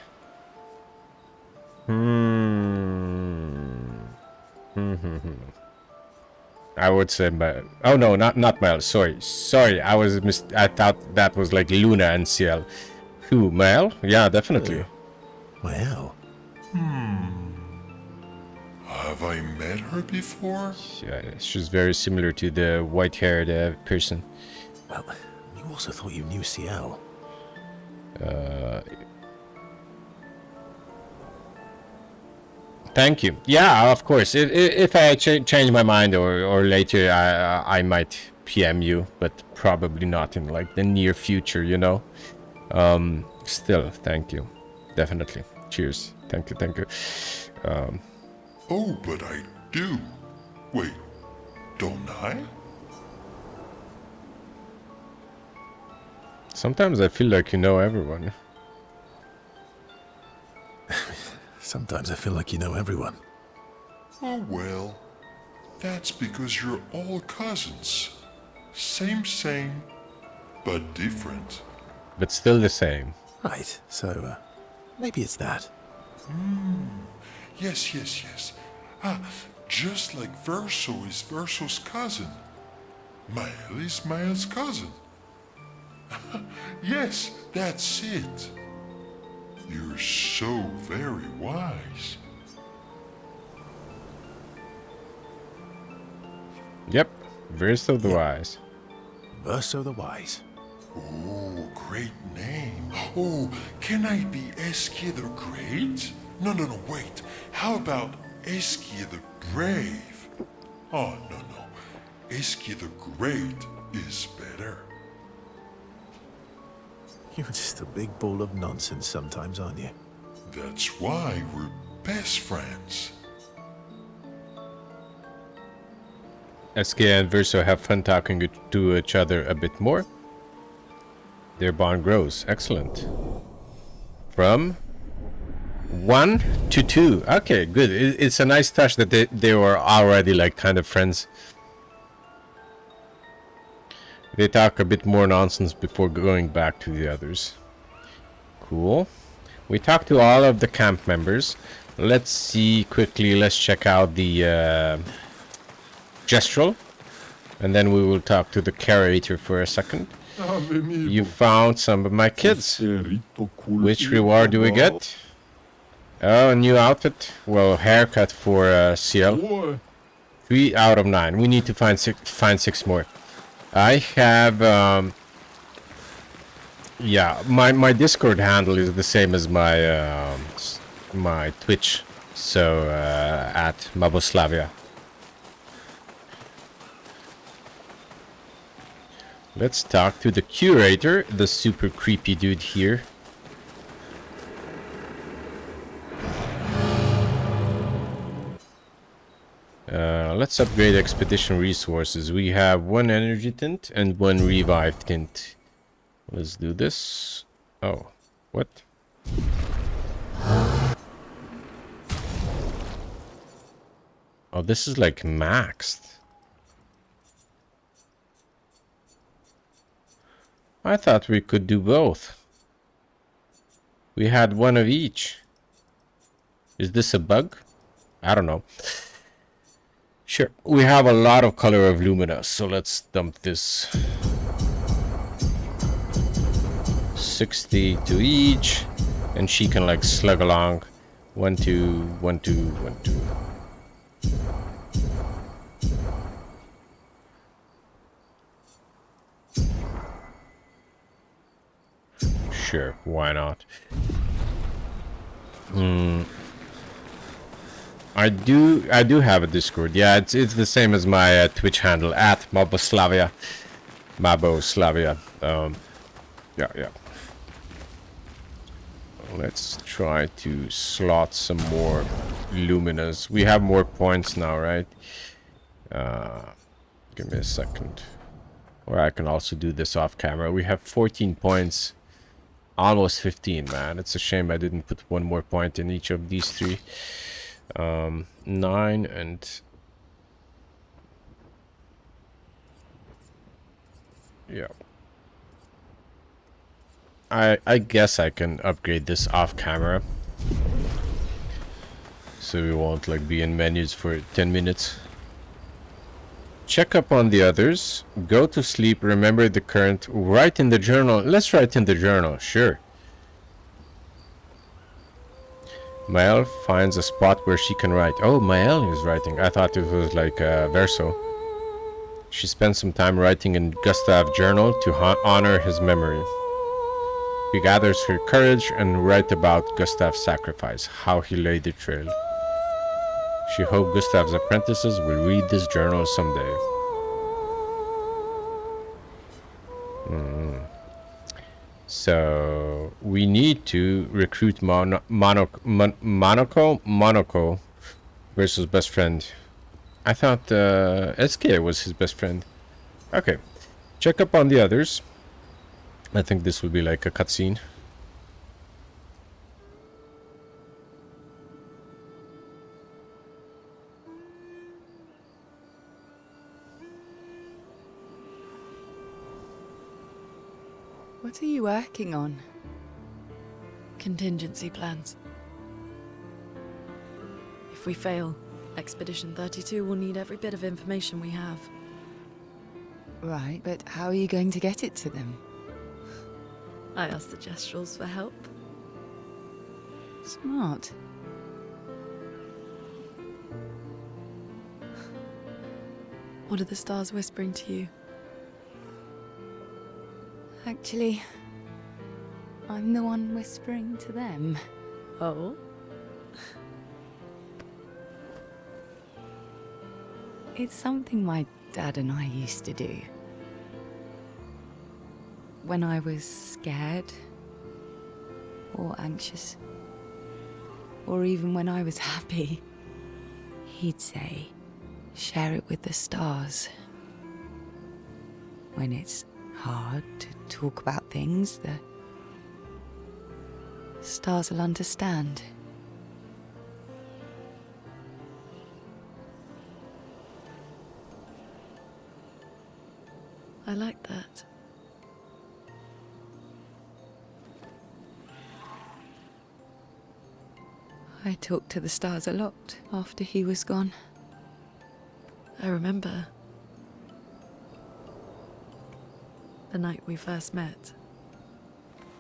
I would say Mel. Oh no, not Mel. Sorry. I thought that was like Luna and CL. Who? Mel? Yeah, definitely. Well. Have I met her before? Yeah, she's very similar to the white-haired person. Well, you also thought you knew CL. Thank you. Yeah, of course. If I change my mind or later, I might PM you, but probably not in like the near future, you know. Still, thank you. Definitely. Cheers. Thank you. Oh, but I do. Wait, don't I? Sometimes I feel like you know everyone. Sometimes I feel like you know everyone. Oh well, that's because you're all cousins. Same, but different. But still the same. Right, so, maybe it's that. Yes. Just like Verso is Verso's cousin. Mael is Mael's cousin. Yes, that's it. You're so very wise. Yep. Verso the Wise. Verso the Wise. Oh, great name. Oh, can I be Eskia the Great? No, wait. How about Eskia the Brave? Oh, no. Eskia the Great is better. You're just a big ball of nonsense sometimes, aren't you? That's why we're best friends. Eski and Verso have fun talking to each other a bit more. Their bond grows. Excellent. from 1 to 2. Okay, good. It's a nice touch that they were already like kind of friends. They talk a bit more nonsense before going back to the others. Cool. We talked to all of the camp members. Let's see quickly. Let's check out the gestural. And then we will talk to the curator for a second. You found some of my kids. Which reward do we get? Oh, a new outfit. Well, haircut for CL. 3 out of 9. We need to find six more. I have yeah, my Discord handle is the same as my my Twitch. So at Maboslavia. Let's talk to the curator, the super creepy dude here. Let's upgrade expedition resources. We have 1 energy tint and 1 revive tint. Let's do this. Oh, what? Oh, this is like maxed. I thought we could do both. We had 1 of each. Is this a bug? I don't know. Sure. We have a lot of color of Lumina, so let's dump this. 60 to each, and she can like slug along. 1 2 1 2 1 2. Sure, why not? I do have a Discord. Yeah, it's the same as my Twitch handle at Maboslavia. Maboslavia. Yeah. Let's try to slot some more Luminas. We have more points now, right? Give me a second. Or I can also do this off camera. We have 14 points. Almost 15, man. It's a shame I didn't put 1 more point in each of these 3. 9 and... yeah. I guess I can upgrade this off camera. So we won't like be in menus for 10 minutes. Check up on the others. Go to sleep. Remember the current. Write in the journal. Let's write in the journal. Sure. Mael finds a spot where she can write. Oh, Mael is writing. I thought it was like Verso. She spends some time writing in Gustav's journal to honor his memory. She gathers her courage and writes about Gustav's sacrifice, how he laid the trail. She hopes Gustav's apprentices will read this journal someday. So we need to recruit Monaco versus best friend. I thought SK was his best friend. Okay, check up on the others. I think this will be like a cutscene. What are you working on? Contingency plans. If we fail, Expedition 32 will need every bit of information we have. Right, but how are you going to get it to them? I asked the Gestrals for help. Smart. What are the stars whispering to you? Actually, I'm the one whispering to them. Oh? It's something my dad and I used to do. When I was scared, or anxious, or even when I was happy, he'd say, share it with the stars. When it's hard to talk about things, the stars will understand. I like that. I talked to the stars a lot after he was gone. I remember the night we first met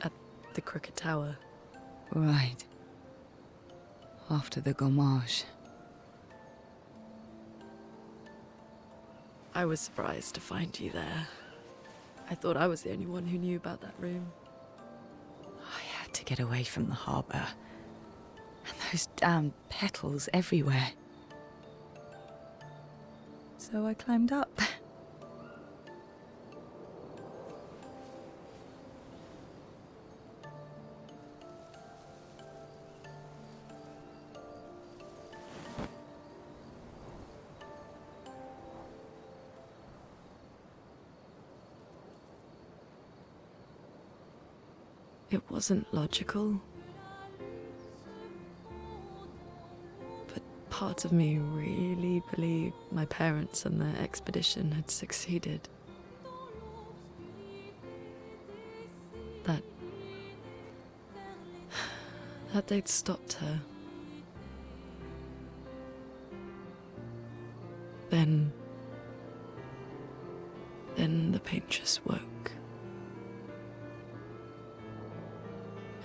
at the Crooked Tower. Right. After the gommage. I was surprised to find you there. I thought I was the only one who knew about that room. I had to get away from the harbour. And those damn petals everywhere. So I climbed up. It wasn't logical. But part of me really believed my parents and their expedition had succeeded. That they'd stopped her. Then the paint just woke.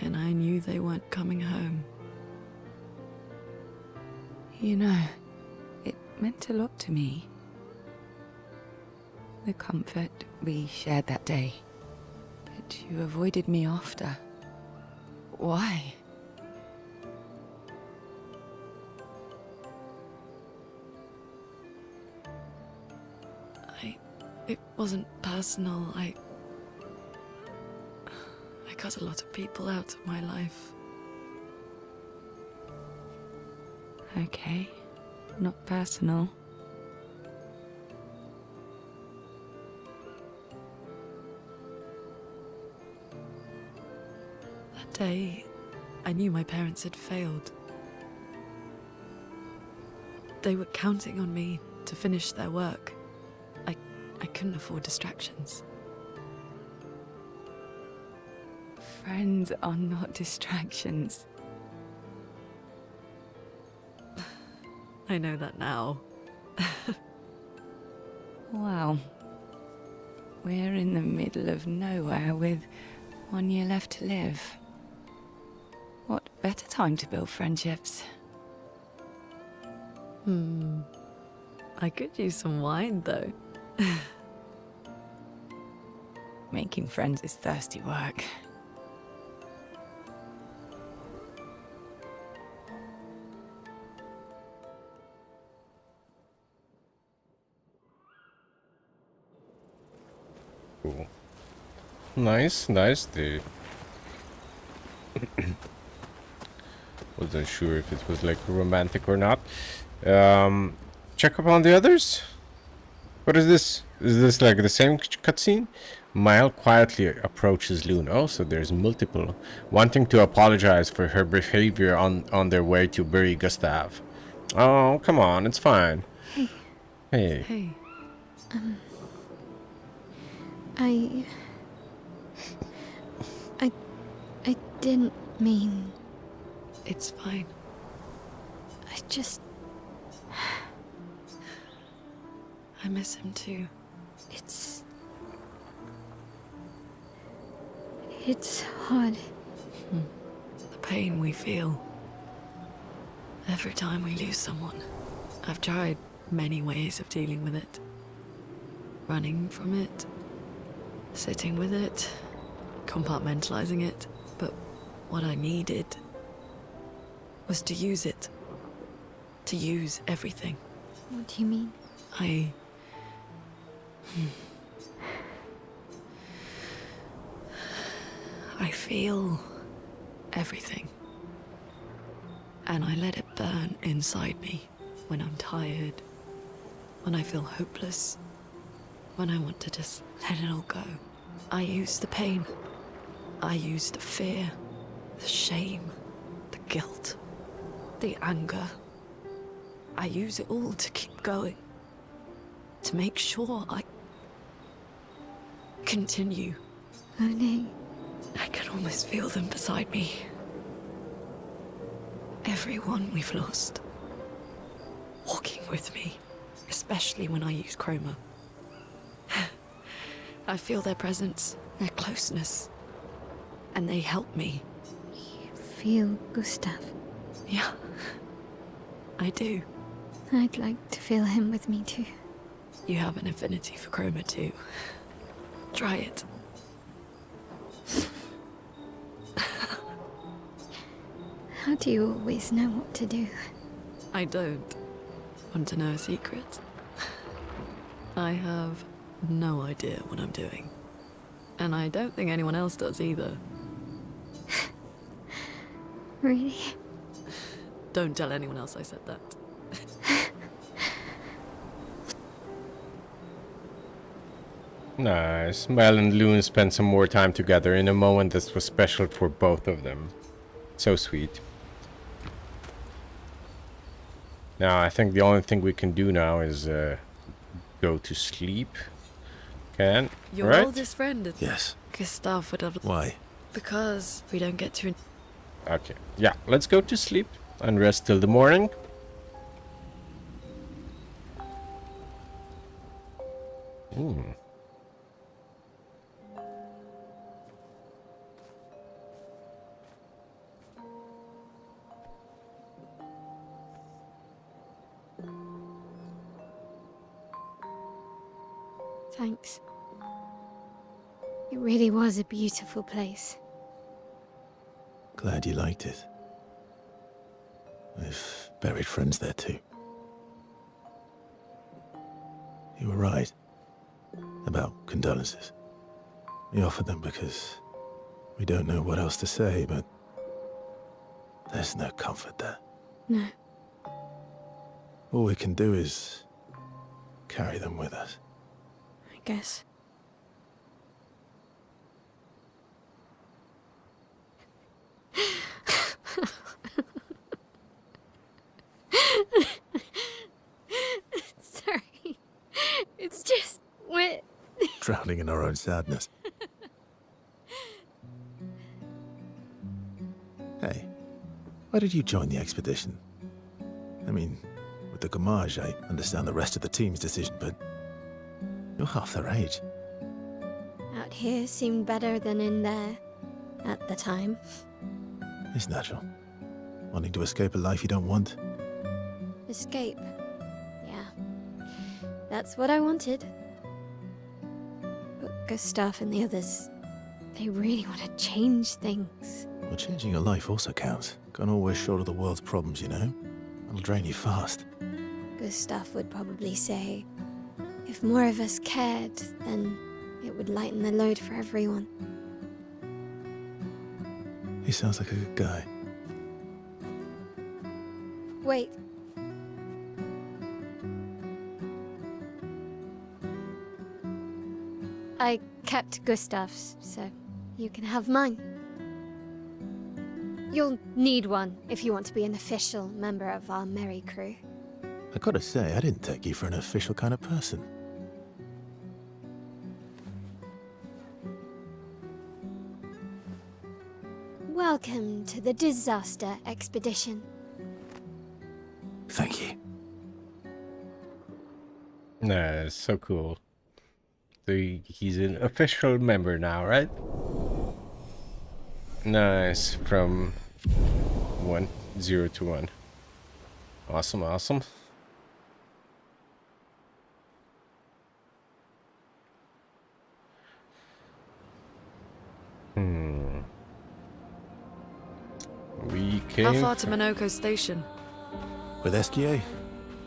And I knew they weren't coming home. You know, it meant a lot to me. The comfort we shared that day. But you avoided me after. Why? It wasn't personal. I cut a lot of people out of my life. Okay, not personal. That day, I knew my parents had failed. They were counting on me to finish their work. I couldn't afford distractions. Friends are not distractions. I know that now. Wow. We're in the middle of nowhere with 1 year left to live. What better time to build friendships? I could use some wine, though. Making friends is thirsty work. Cool. Nice, nice, dude. Wasn't sure if it was like romantic or not. Check up on the others. What is this? Is this like the same cutscene? Mile quietly approaches Loon. Oh, so there's multiple. Wanting to apologize for her behavior on their way to bury Gustav. Oh, come on, it's fine. Hey. Hey. I didn't mean... It's fine. I just... I miss him too. It's hard. The pain we feel every time we lose someone. I've tried many ways of dealing with it. Running from it, sitting with it, compartmentalizing it. But what I needed was to use it. To use everything. What do you mean? I feel everything. And I let it burn inside me when I'm tired, when I feel hopeless, when I want to just let it all go. I use the pain. I use the fear. The shame, the guilt, the anger. I use it all to keep going. To make sure I continue. Only I can almost feel them beside me. Everyone we've lost. Walking with me. Especially when I use chroma. I feel their presence, their closeness. And they help me. feel Gustav. Yeah. I do. I'd like to feel him with me too. You have an affinity for chroma too. Try it. How do you always know what to do? I don't. Want to know a secret? I have no idea what I'm doing. And I don't think anyone else does either. Really? Don't tell anyone else I said that. Nice. Mel and Loon spent some more time together in a moment that was special for both of them. So sweet. Now, I think the only thing we can do now is go to sleep. Can? Your right? oldest friend, Yes. Gustav, would have... Why? Because we don't get to... Okay. Yeah, let's go to sleep and rest till the morning. Thanks. It really was a beautiful place. Glad you liked it. We've buried friends there too. You were right about condolences. We offered them because we don't know what else to say, but there's no comfort there. No. All we can do is carry them with us. I guess. Sorry. It's just wet. Drowning in our own sadness. Hey, why did you join the expedition? I mean, with the Gamage, I understand the rest of the team's decision, but you're half their age. Out here seemed better than in there at the time. It's natural. Wanting to escape a life you don't want. Escape. Yeah. That's what I wanted. But Gustav and the others, they really want to change things. Well, changing your life also counts. Can't always shoulder the world's problems, you know? It'll drain you fast. Gustav would probably say, if more of us cared, then it would lighten the load for everyone. He sounds like a good guy. Wait. I kept Gustav's, so you can have mine. You'll need one if you want to be an official member of our merry crew. I gotta say, I didn't take you for an official kind of person. Welcome to the disaster expedition. Thank you. Nice, so cool. So he's an official member now, right? Nice, from 0 to 1. Awesome, awesome. We came... How far to Minoko Station? With SGA?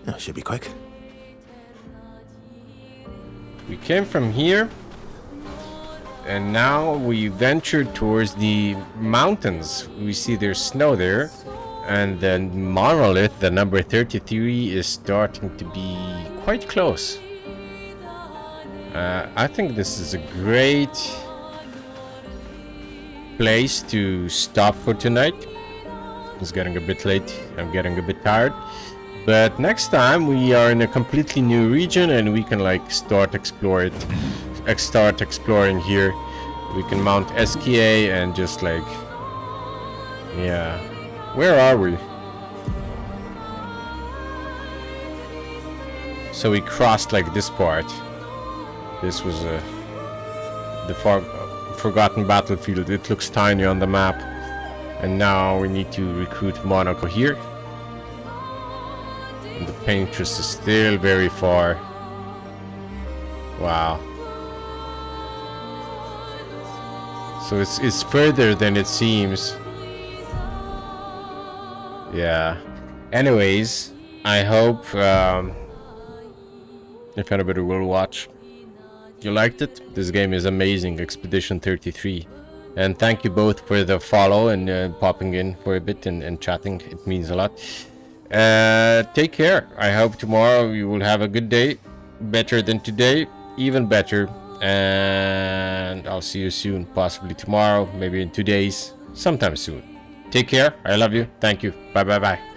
Oh, should be quick. We came from here, and now we ventured towards the mountains. We see there's snow there, and the monolith, the number 33, is starting to be quite close. I think this is a great place to stop for tonight. It's getting a bit late. I'm getting a bit tired. But next time we are in a completely new region and we can like start exploring here. We can mount SKA and just like, yeah. Where are we? So we crossed like this part. This was the forgotten battlefield. It looks tiny on the map. And now we need to recruit Monaco here. And the Paintress is still very far. Wow. So it's further than it seems. Yeah. Anyways, I hope if anybody will watch, you liked it. This game is amazing. Expedition 33. And thank you both for the follow and popping in for a bit and chatting. It means a lot. Take care. I hope tomorrow you will have a good day. Better than today. Even better. And I'll see you soon. Possibly tomorrow. Maybe in 2 days. Sometime soon. Take care. I love you. Thank you. Bye bye bye.